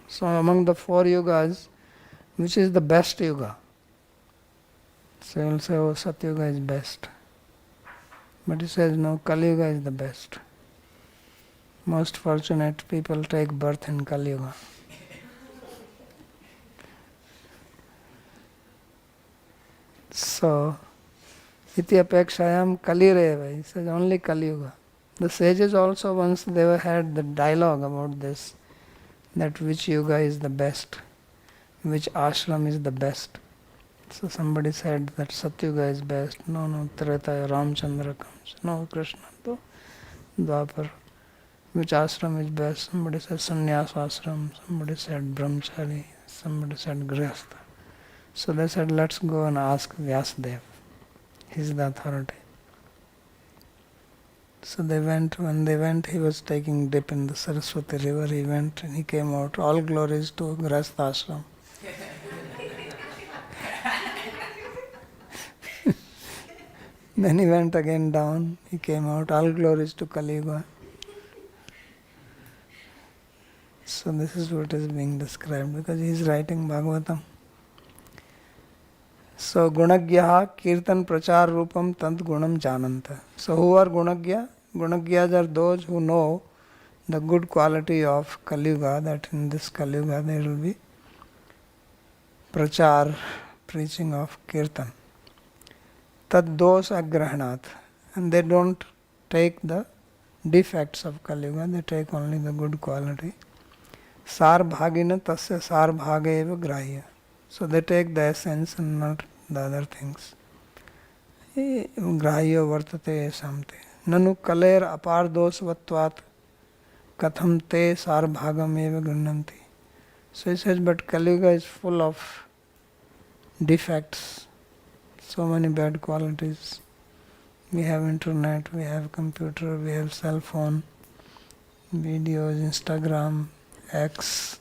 So among the four yugas, which is the best yuga? So you will say, oh, Satyuga is best. But he says, no, Kali Yuga is the best. Most fortunate people take birth in Kali Yuga. So, iti apekshayam kalireva, he says only Kali Yuga. The sages also once they had the dialogue about this, that which yuga is the best, which ashram is the best. So somebody said that Satyuga is best. No, Treta, Ramchandra comes. No, Krishna, to Dwapar. Which ashram is best? Somebody said Sannyas ashram, somebody said Brahmachari, somebody said Grihastha. So they said, let's go and ask Vyasadeva. He's the authority. So they went, when they went, he was taking dip in the Saraswati river. He went and he came out, all glories to Grihastha ashram. Then he went again down, he came out, all glories to Kali Yuga. So this is what is being described because he is writing Bhāgavatam. So Gunagyaha Kirtan Prachar Rupam Tant Gunam Jananta. So who are Gunagya? Gunagyas are those who know the good quality of Kali Yuga, that in this Kali Yuga there will be Prachar, preaching of Kirtan. Tad dos agrahanat, and they don't take the defects of Kali Yuga, they take only the good quality. Sar bhagina tasya sar bhaga eva grahya. So they take the essence and not the other things. Grahya vartate samte. Nanu kaler apar dosvatvat katham te sar bhagam eva grananti. So he says, but Kali Yuga is full of defects. So many bad qualities. We have internet, we have computer, we have cell phone, videos, Instagram, X,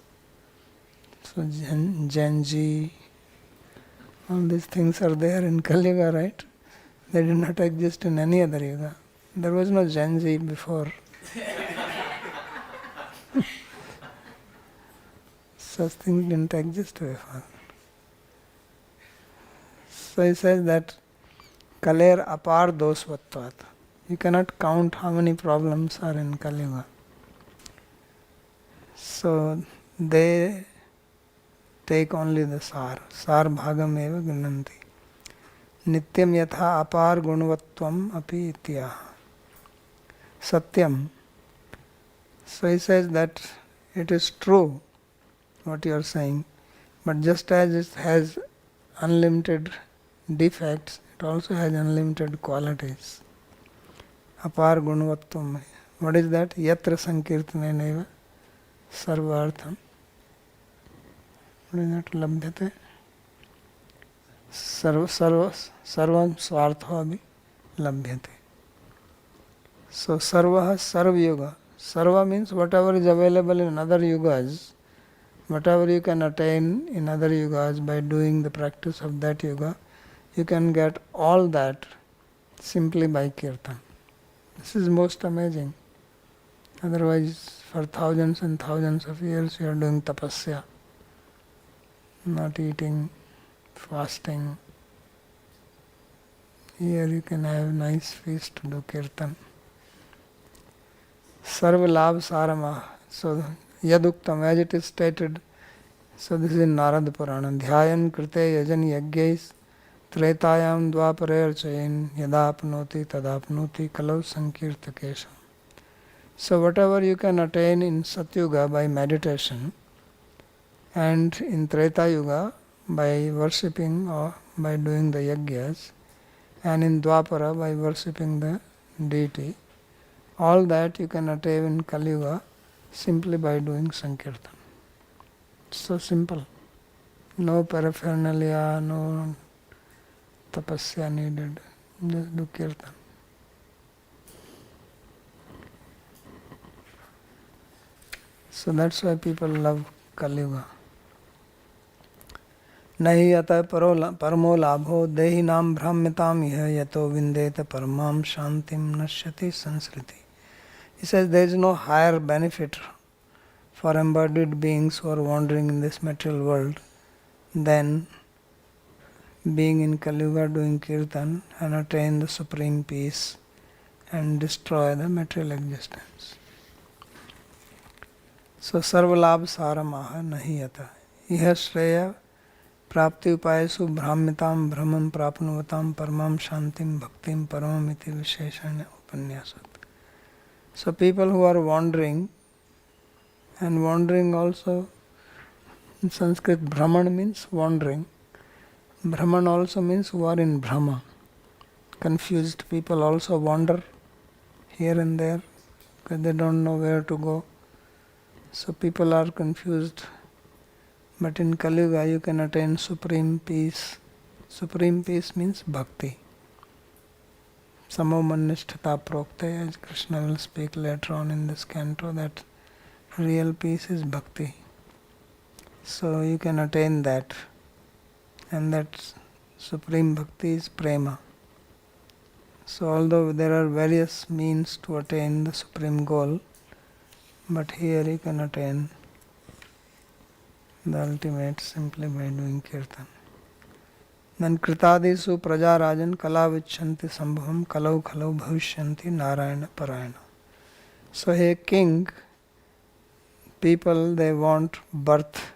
so Gen Z, all these things are there in Kali Yuga, right? They did not exist in any other Yuga. There was no Gen Z before. Such things didn't exist before. So he says that Kaler apar dosvatvat. You cannot count how many problems are in Kali Yuga. So they take only the sar. Sar bhagam eva gunanti. Nityam yatha apar gunvatvam api ityaha. Satyam. So he says that it is true what you are saying, but just as it has unlimited defects, it also has unlimited qualities. Apar gunvatvam. What is that? Yatra sankirtaneneva sarvartham. What is that? Labhyate. Sarvam swartha abhi labhyate. So sarva sarva yoga. Sarva means whatever is available in other yugas, whatever you can attain in other yugas by doing the practice of that yuga, you can get all that simply by kirtan. This is most amazing. Otherwise, for thousands and thousands of years you are doing tapasya, not eating, fasting. Here you can have nice feast to do kirtan. Sarva labh sarama. So yaduktam, as it is stated, so this is in Narada Purana. Dhyayan krite yajan yagyais tretayam dvaparer chayin yadapnoti tadapnoti kalau sankirtakesham. So whatever you can attain in Satyuga by meditation, and in Treta Yuga by worshipping or by doing the yagyas, and in Dwapara by worshipping the deity, all that you can attain in Kali Yuga simply by doing Sankirtan. So simple. No paraphernalia, no tapasya needed. Just do Kirtan. So that's why people love Kali Yuga. Nahi ata paramo labho dehi nam brahmyatam iha yato vindeta paramam shantim nashyati sansriti. He says there is no higher benefit for embodied beings who are wandering in this material world than being in Kali Yuga doing Kirtan and attain the supreme peace and destroy the material existence. So sarvalabh saramaha nahiyata. Iha shreya prapti upayesu brahmitam brahmam prapnuvatam paramam shantim bhaktim paramam iti visheshana upanyasat. So people who are wandering, and wandering also in Sanskrit Brahman means wandering. Brahman also means who are in Brahma. Confused people also wander here and there because they don't know where to go. So people are confused. But in Kali Yuga you can attain supreme peace. Supreme peace means bhakti. Samomannishthata prokte, as Krishna will speak later on in this canto, that real peace is bhakti. So you can attain that. And that supreme bhakti is prema. So although there are various means to attain the supreme goal, but here you can attain the ultimate simply by doing kirtan. Then kritadisu prajarajan kala vichanti sambhavam kalau khalau bhavishyanti narayana parayana. So hey king, people they want birth.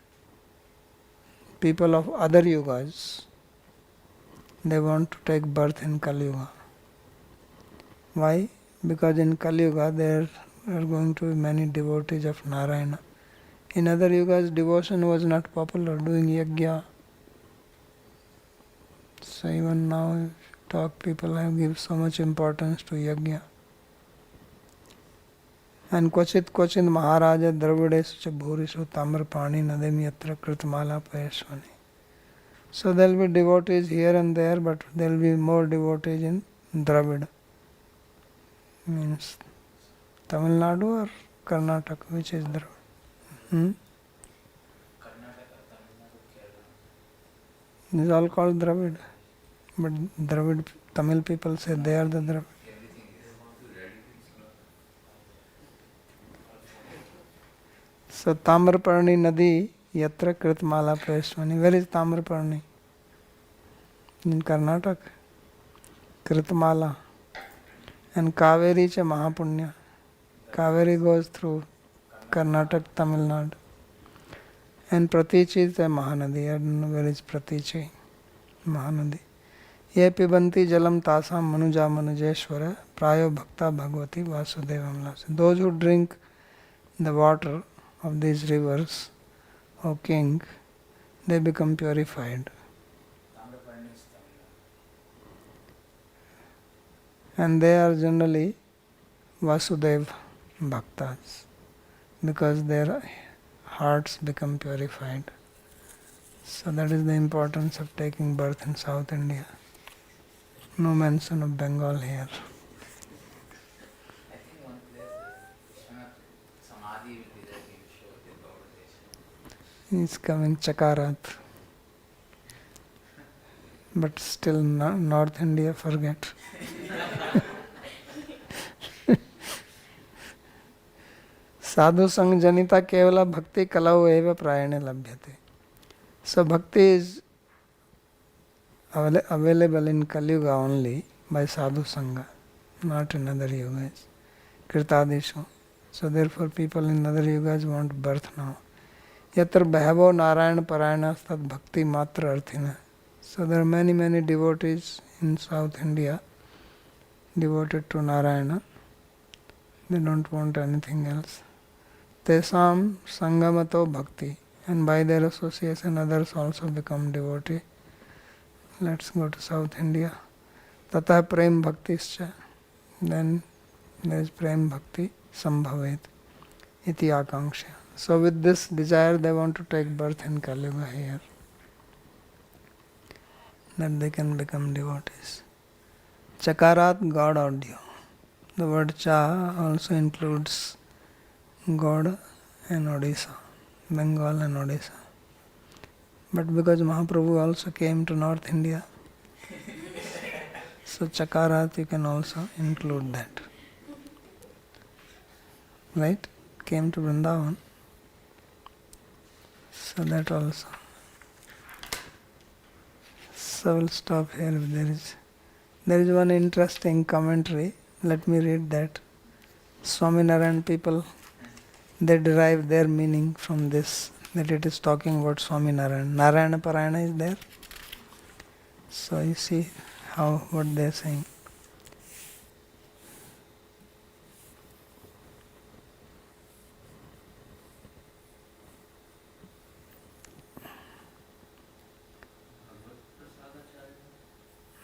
People of other yugas, they want to take birth in Kali Yuga. Why? Because in Kali Yuga there are going to be many devotees of Narayana. In other yugas devotion was not popular, doing yajna. So even now if you talk, people have given so much importance to yajna. And kvachit maharaja dravidesu cha bhurishu tamarpani nademi yatra kritmala payasvani. So there will be devotees here and there, but there will be more devotees in Dravid. Means Tamil Nadu or Karnataka, which is Dravid? This is all called Dravid. But Dravid, Tamil people say they are the Dravid. So Tamarparni Nadi Yatra Kritmala Preshwani. Where is Tamarparni? In Karnataka. Kritmala. And Kaveri cha Mahapunya. Kaveri goes through Karnataka, Tamil Nadu. And Pratichi is a Mahanadi. I don't know where is Pratichi. Mahanadi. Ye pibanti jalam tasam manuja manujeshwara prayo bhakta bhagavati vasudevam lasa. Those who drink the water of these rivers, O king, they become purified. And they are generally Vasudev Bhaktas because their hearts become purified. So that is the importance of taking birth in South India. No mention of Bengal here. I think one place Samadhi will be there being shown in Bhagavatam. He's coming Chakarat. But still North India forget. Sadhu Sang Janita Kevala Bhakti Kalau Eva Prayane Labhyate. So bhakti is available in Kali Yuga only by Sadhu Sangha, not in other yugas. Kirtadishu. So therefore people in other yugas want birth now. Yatra Bhavo Narayana Parayana Stad Bhakti Matra Arthina. So there are many devotees in South India devoted to Narayana. They don't want anything else. Tesam Sangamato Bhakti. And by their association others also become devotee. Let's go to South India. Tata Prem Bhaktischa. Then there is Prem Bhakti Sambhavet. Iti Akanksha. So with this desire they want to take birth in Kali Yuga here. That they can become devotees. Chakarat God audio. The word Cha also includes God and Odisha. Bengal and Odisha. But because Mahaprabhu also came to North India, so Chakarat you can also include that. Right? Came to Vrindavan. So that also. So we'll stop here. There is one interesting commentary. Let me read that. Swaminarayan people, they derive their meaning from this, that it is talking about Swaminarayan. Narayana Parayana is there. So you see what they are saying.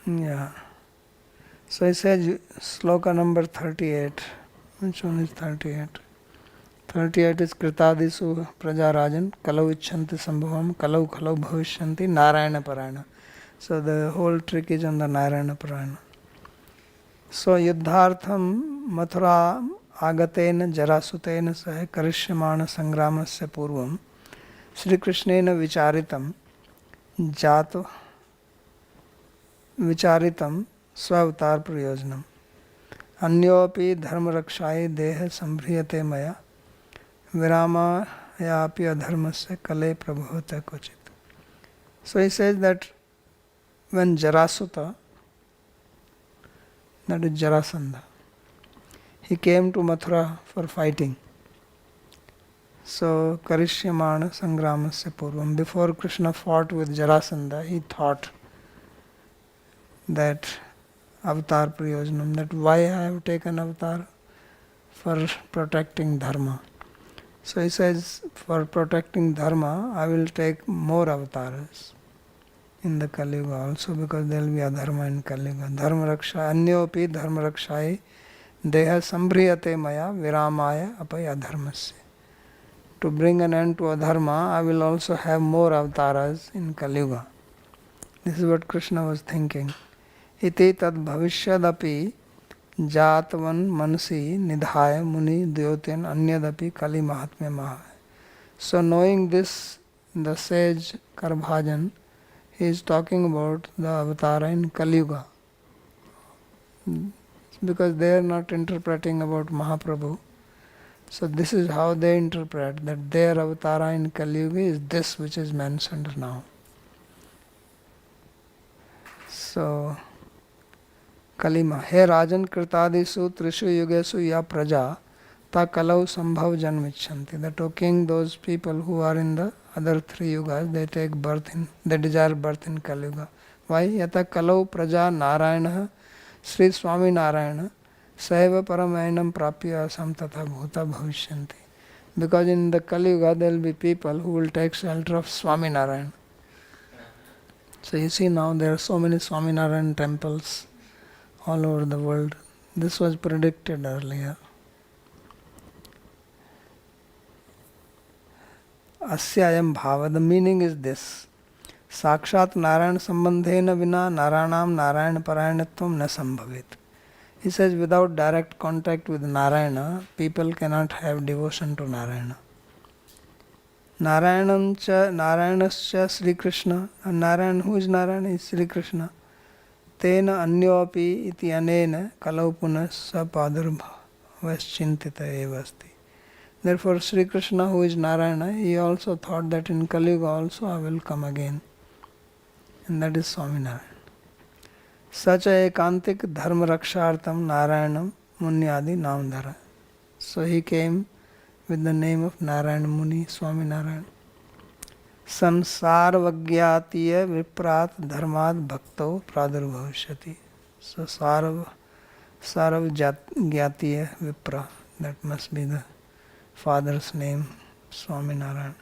Yeah. So it says sloka number 38. Which one is 38? 38 is Kritadisu Prajarajan Kalau Icchanti Sambhavam Kalau Kalau Bhavishyanti Narayana Parayana. So the whole trick is on the Narayana Parayana. So Yuddhartham Mathura Agatena Jarasutena Sahe Karishyamana Sangramasya Purvam Sri Krishnena Vicharitam Jato Vicharitam Swavatar Prayojanam Anyopi Dharmarakshai Deha Sambhriyate Maya Virama Yapi Adharmasya Kale Prabhavata Kochit. So he says that when Jarasuta, that is Jarasandha, he came to Mathura for fighting. So Karishyamana Sangramasya Purvam, before Krishna fought with Jarasandha, he thought that avatar prayojanam, that why I have taken avatar? For protecting dharma. So he says, for protecting dharma, I will take more avatars in the Kali Yuga also, because there will be adharma in Kali Yuga. Dharma raksha, anyopi dharma rakshai deha sambhriyate maya viramaya apai adharmasya. To bring an end to adharma, I will also have more avatars in Kali Yuga. This is what Krishna was thinking. Iti tad bhavishyadapi Jatvan Mansi Nidhaya Muni Dyotin Anyadapi Kali Mahatmya Maha. So knowing this, the sage Karbhajan, he is talking about the avatara in Kali Yuga. Because they are not interpreting about Mahaprabhu. So this is how they interpret, that their avatara in Kali Yuga is this which is mentioned now. So Kalima, He Rajan Kritadisu Trishu Yugesu Ya Praja Ta Kalau Sambhav Janmichanti. That, O king, those people who are in the other three yugas, they desire birth in Kali Yuga. Why? Yata Kalau Praja Narayana Sri Swami Narayana Saiva Paramayanam Prapya Asam Tatha Bhuta Bhavishyanti. Because in the Kali Yuga there will be people who will take shelter of Swami Narayana. So you see now there are so many Swami Narayana temples all over the world. This was predicted earlier. Asyayam bhava, the meaning is this. Sakshat Narayana sambandhena vina Naranam Narayana parayanatvam na sambhavet. He says without direct contact with Narayana, people cannot have devotion to Narayana. Narayanascha Sri Krishna, and Narayan, who is Narayana, is Sri Krishna. Tena anyopi iti anena kalau punas sa padurbhavaschintita evasti. Therefore Sri Krishna, who is Narayana, he also thought that in Kali Yuga also I will come again. And that is Swaminarayan. Such a ekantik dharma rakshartam Narayanam Munyadi Namdhara. So he came with the name of Narayana Muni, Swaminarayan. Sansar Vagyatiya Viprat Dharmad Bhakto Pradurbhavishati. So Sarav Gyatiya Vipra, that must be the father's name, Swaminarayan.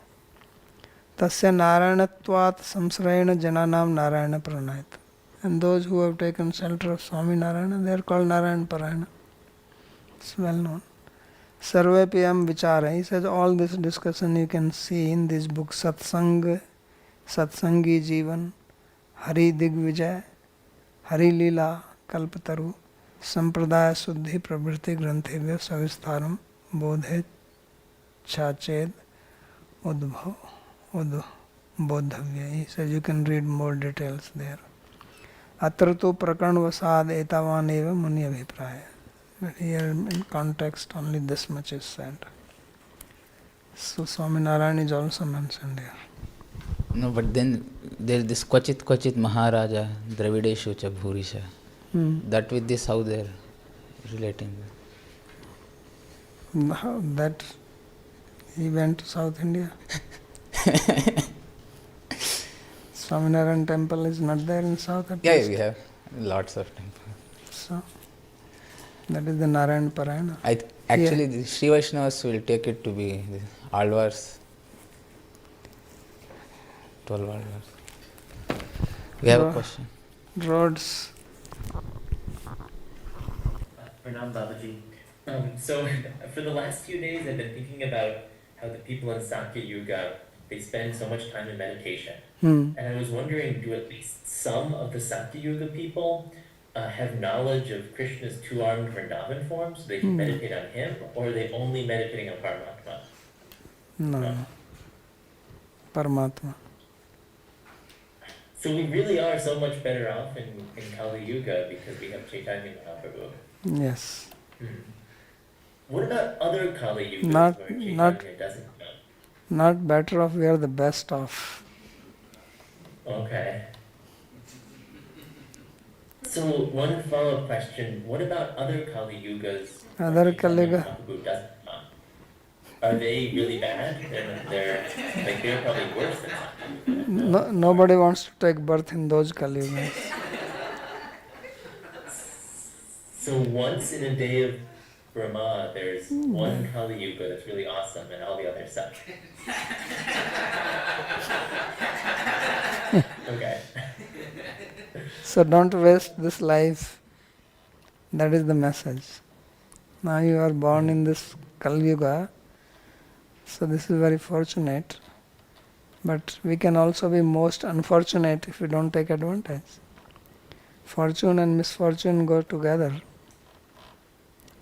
Tasya Narayanatvat Samsrayana Jananam Narayana Pranayat. And those who have taken shelter of Swaminarayan, they are called Narayana Parayana. It's well known. Sarvepiyam Vichara. He says all this discussion you can see in this book Satsangi Jivan, Hari Digvijay, Hari Lila Kalpataru, Sampradaya Suddhi Prabhriti Granthevya Savistharam Bodhe Chached Bodhavya. He says you can read more details there. Atrato Prakarnvasad Etavan Eva Muni Abhipraya. But here in context only this much is said. So Swaminarayan is also mentioned here. No, but then there is this Kvachit Maharaja Dravideshu cha Bhurisha. That with this how they are relating? That He went to South India. Swaminarayan temple is not there in South at Yeah, least. we have lots of temples. So, that is the Narayan Parayana. Actually, the Sri Vaishnavas will take it to be the Alvars, 12 Alvars. We have a question. Roads. Pranam Babaji. So for the last few days, I've been thinking about how the people in Sakya Yuga, they spend so much time in meditation. And I was wondering, do at least some of the Sakya Yuga people have knowledge of Krishna's two-armed Vrindavan form, so they can meditate on him, or are they only meditating on Paramatma? No. Paramatma. So we really are so much better off in Kali Yuga because we have Chaitanya Mahaprabhu. Yes. What about other Kali Yugas Not- where Chaitanya not- doesn't know? Not better off, we are the best off. Okay. So one follow-up question, what about other Kali Yugas? where Other Chaitanya Kali Yuga- Mahaprabhu doesn't know? Are they really bad? They're probably worse than Sakya Yuga. Nobody wants to take birth in those Kali Yugas. So once in a day of Brahma, there's one Kali Yuga that's really awesome and all the others suck. Okay. So don't waste this life. That is the message. Now you are born in this Kali Yuga, so this is very fortunate. But we can also be most unfortunate if we don't take advantage. Fortune and misfortune go together.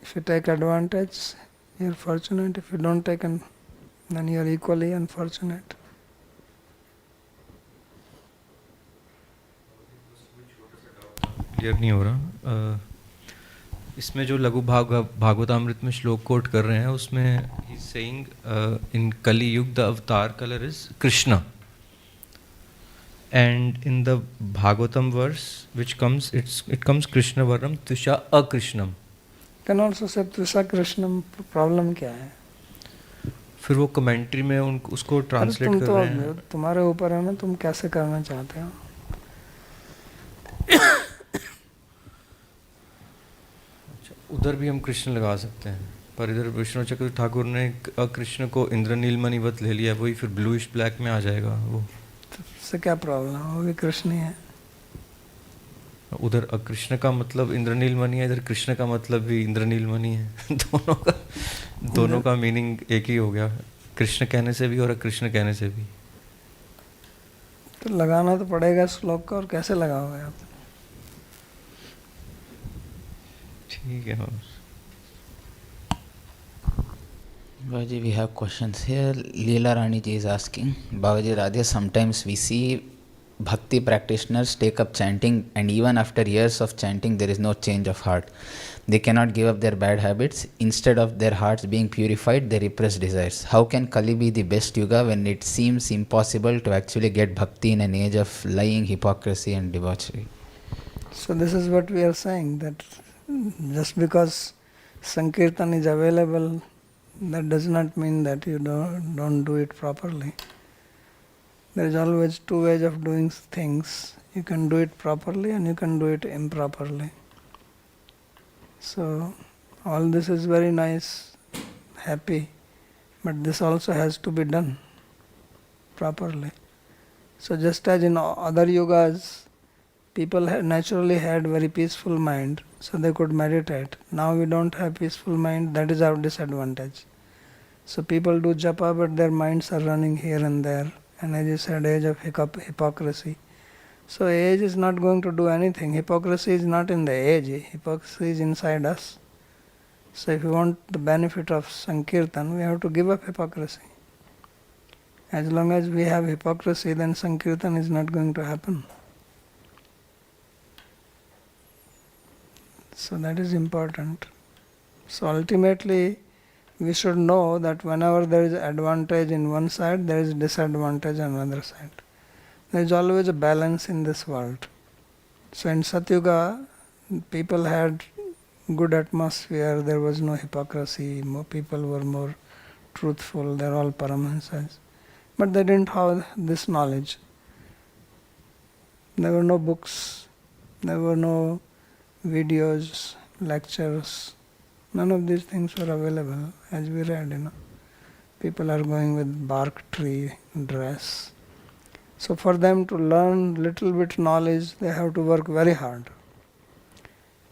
If you take advantage, you are fortunate. If you don't take, then you are equally unfortunate. Clear नहीं हो रहा. इसमें जो लघु भागवतामृत में श्लोक coat कर रहे हैं उसमें ही इज सेइंग इन कली Yuga the avatar colour is Krishna, and in the Bhagavatam verse which comes it comes कृष्ण वरम त्विषा अकृष्णम. Can also say Trisha Krishnam. Problem क्या है? फिर वो कमेंट्री में उसको ट्रांसलेट कर रहे हैं. तुम्हारे ऊपर है ना, तुम कैसे करना चाहते हो. उधर भी हम कृष्ण लगा सकते हैं, पर इधर विष्णु चक्र ठाकुर ने कृष्ण को इंद्रनील मणिवत ले लिया, वही फिर ब्लूइश ब्लैक में आ जाएगा वो. तो उससे क्या प्रॉब्लम है? वो भी कृष्ण ही है. उधर अकृष्ण का मतलब इंद्रनील मणि है, इधर कृष्ण का मतलब भी इंद्रनील मणि है. दोनों का मीनिंग एक ही हो गया, कृष्ण कहने से भी और अकृष्ण कहने से भी. तो लगाना तो पड़ेगा श्लोक का, और कैसे लगाओगे आप? ठीक है. Babaji, we have questions here. Leela Rani ji is asking, Babaji Radhe, sometimes we see bhakti practitioners take up chanting, and even after years of chanting there is no change of heart. They cannot give up their bad habits. Instead of their hearts being purified, they repress desires. How can Kali be the best yuga when it seems impossible to actually get bhakti in an age of lying, hypocrisy and debauchery? So this is what we are saying, that just because Sankirtan is available, that does not mean that you don't do it properly. There is always two ways of doing things. You can do it properly and you can do it improperly. So all this is very nice, happy, but this also has to be done properly. So just as in other yogas, people naturally had very peaceful mind, so they could meditate. Now we don't have peaceful mind, that is our disadvantage. So people do japa, but their minds are running here and there. And as you said, age of hypocrisy. So age is not going to do anything. Hypocrisy is not in the age, hypocrisy is inside us. So if you want the benefit of Sankirtan, we have to give up hypocrisy. As long as we have hypocrisy, then Sankirtan is not going to happen. So that is important. So ultimately, we should know that whenever there is advantage in one side, there is disadvantage on another side. There is always a balance in this world. So in Satyuga, people had good atmosphere, there was no hypocrisy, more people were more truthful, they're all Paramahansas. But they didn't have this knowledge. There were no books, there were no videos, lectures. None of these things were available, as we read. People are going with bark tree dress. So for them to learn little bit knowledge, they have to work very hard.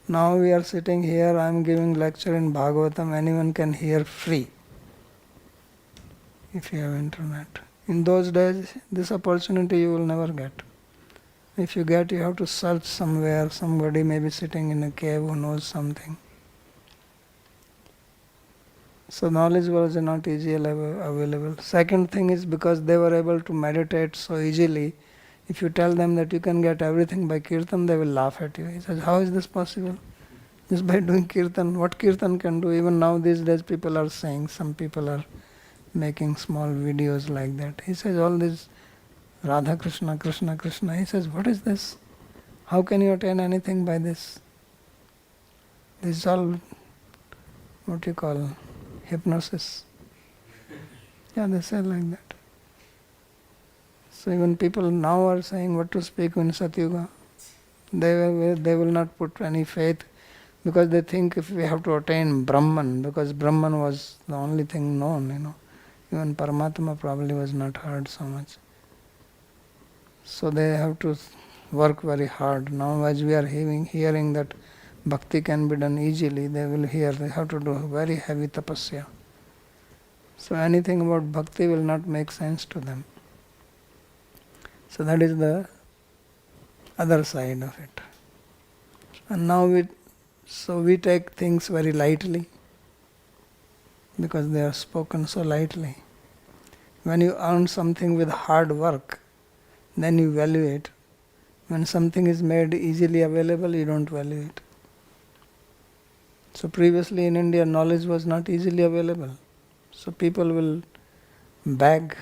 Now we are sitting here, I am giving lecture in Bhāgavatam, anyone can hear free if you have internet. In those days, this opportunity you will never get. If you get, you have to search somewhere, somebody may be sitting in a cave who knows something. So knowledge was not easily available. Second thing is because they were able to meditate so easily, if you tell them that you can get everything by kirtan, they will laugh at you. He says, how is this possible? Just by doing kirtan. What kirtan can do? Even now these days people are saying, some people are making small videos like that. He says all this Radha Krishna, Krishna Krishna. He says, what is this? How can you attain anything by this? This is all what you call hypnosis. Yeah, they say like that. So even people now are saying what to speak in Satyuga. They will not put any faith because they think if we have to attain Brahman, because Brahman was the only thing known, Even Paramatma probably was not heard so much. So they have to work very hard. Now as we are hearing that bhakti can be done easily, they will hear they have to do very heavy tapasya. So anything about bhakti will not make sense to them. So that is the other side of it. And now we take things very lightly because they are spoken so lightly. When you earn something with hard work, then you value it. When something is made easily available, you don't value it. So previously in India, knowledge was not easily available. So people will beg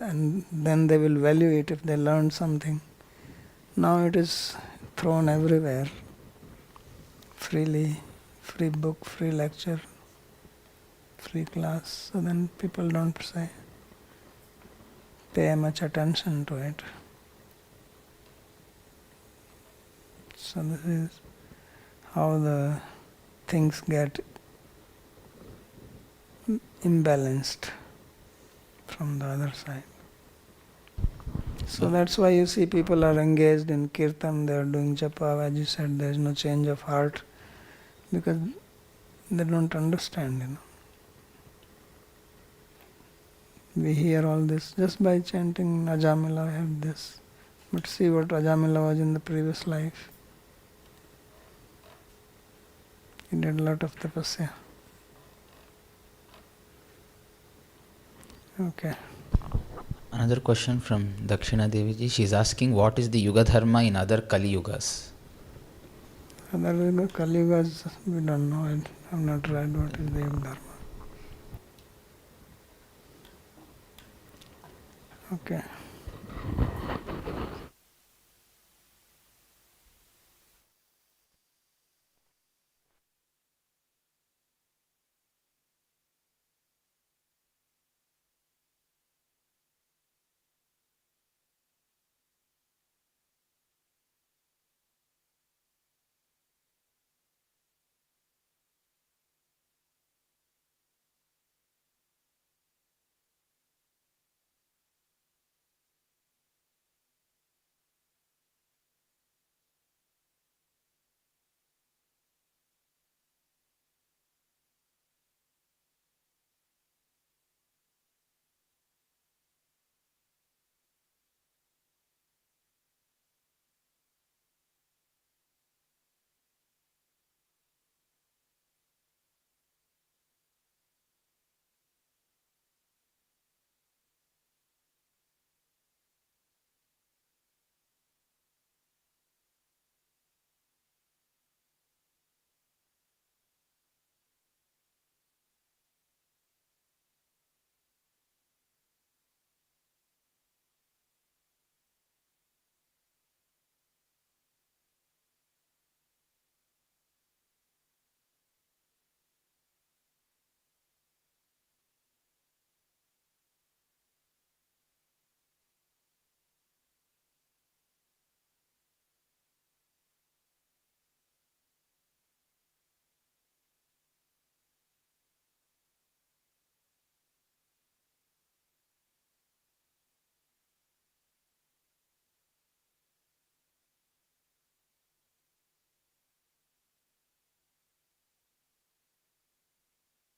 and then they will value it if they learn something. Now it is thrown everywhere, freely, free book, free lecture, free class. So then people don't pay much attention to it. So this is how the things get imbalanced from the other side. So that's why you see people are engaged in kirtan, they are doing japa, as you said, there is no change of heart, because they don't understand, We hear all this just by chanting Ajamila, I have this. But see what Ajamila was in the previous life. He did a lot of tapasya. Okay. Another question from Dakshina Deviji. She is asking, what is the Yuga Dharma in other Kali Yugas? Other Kali Yugas, we don't know. I have not read what is the Yuga Dharma. Okay.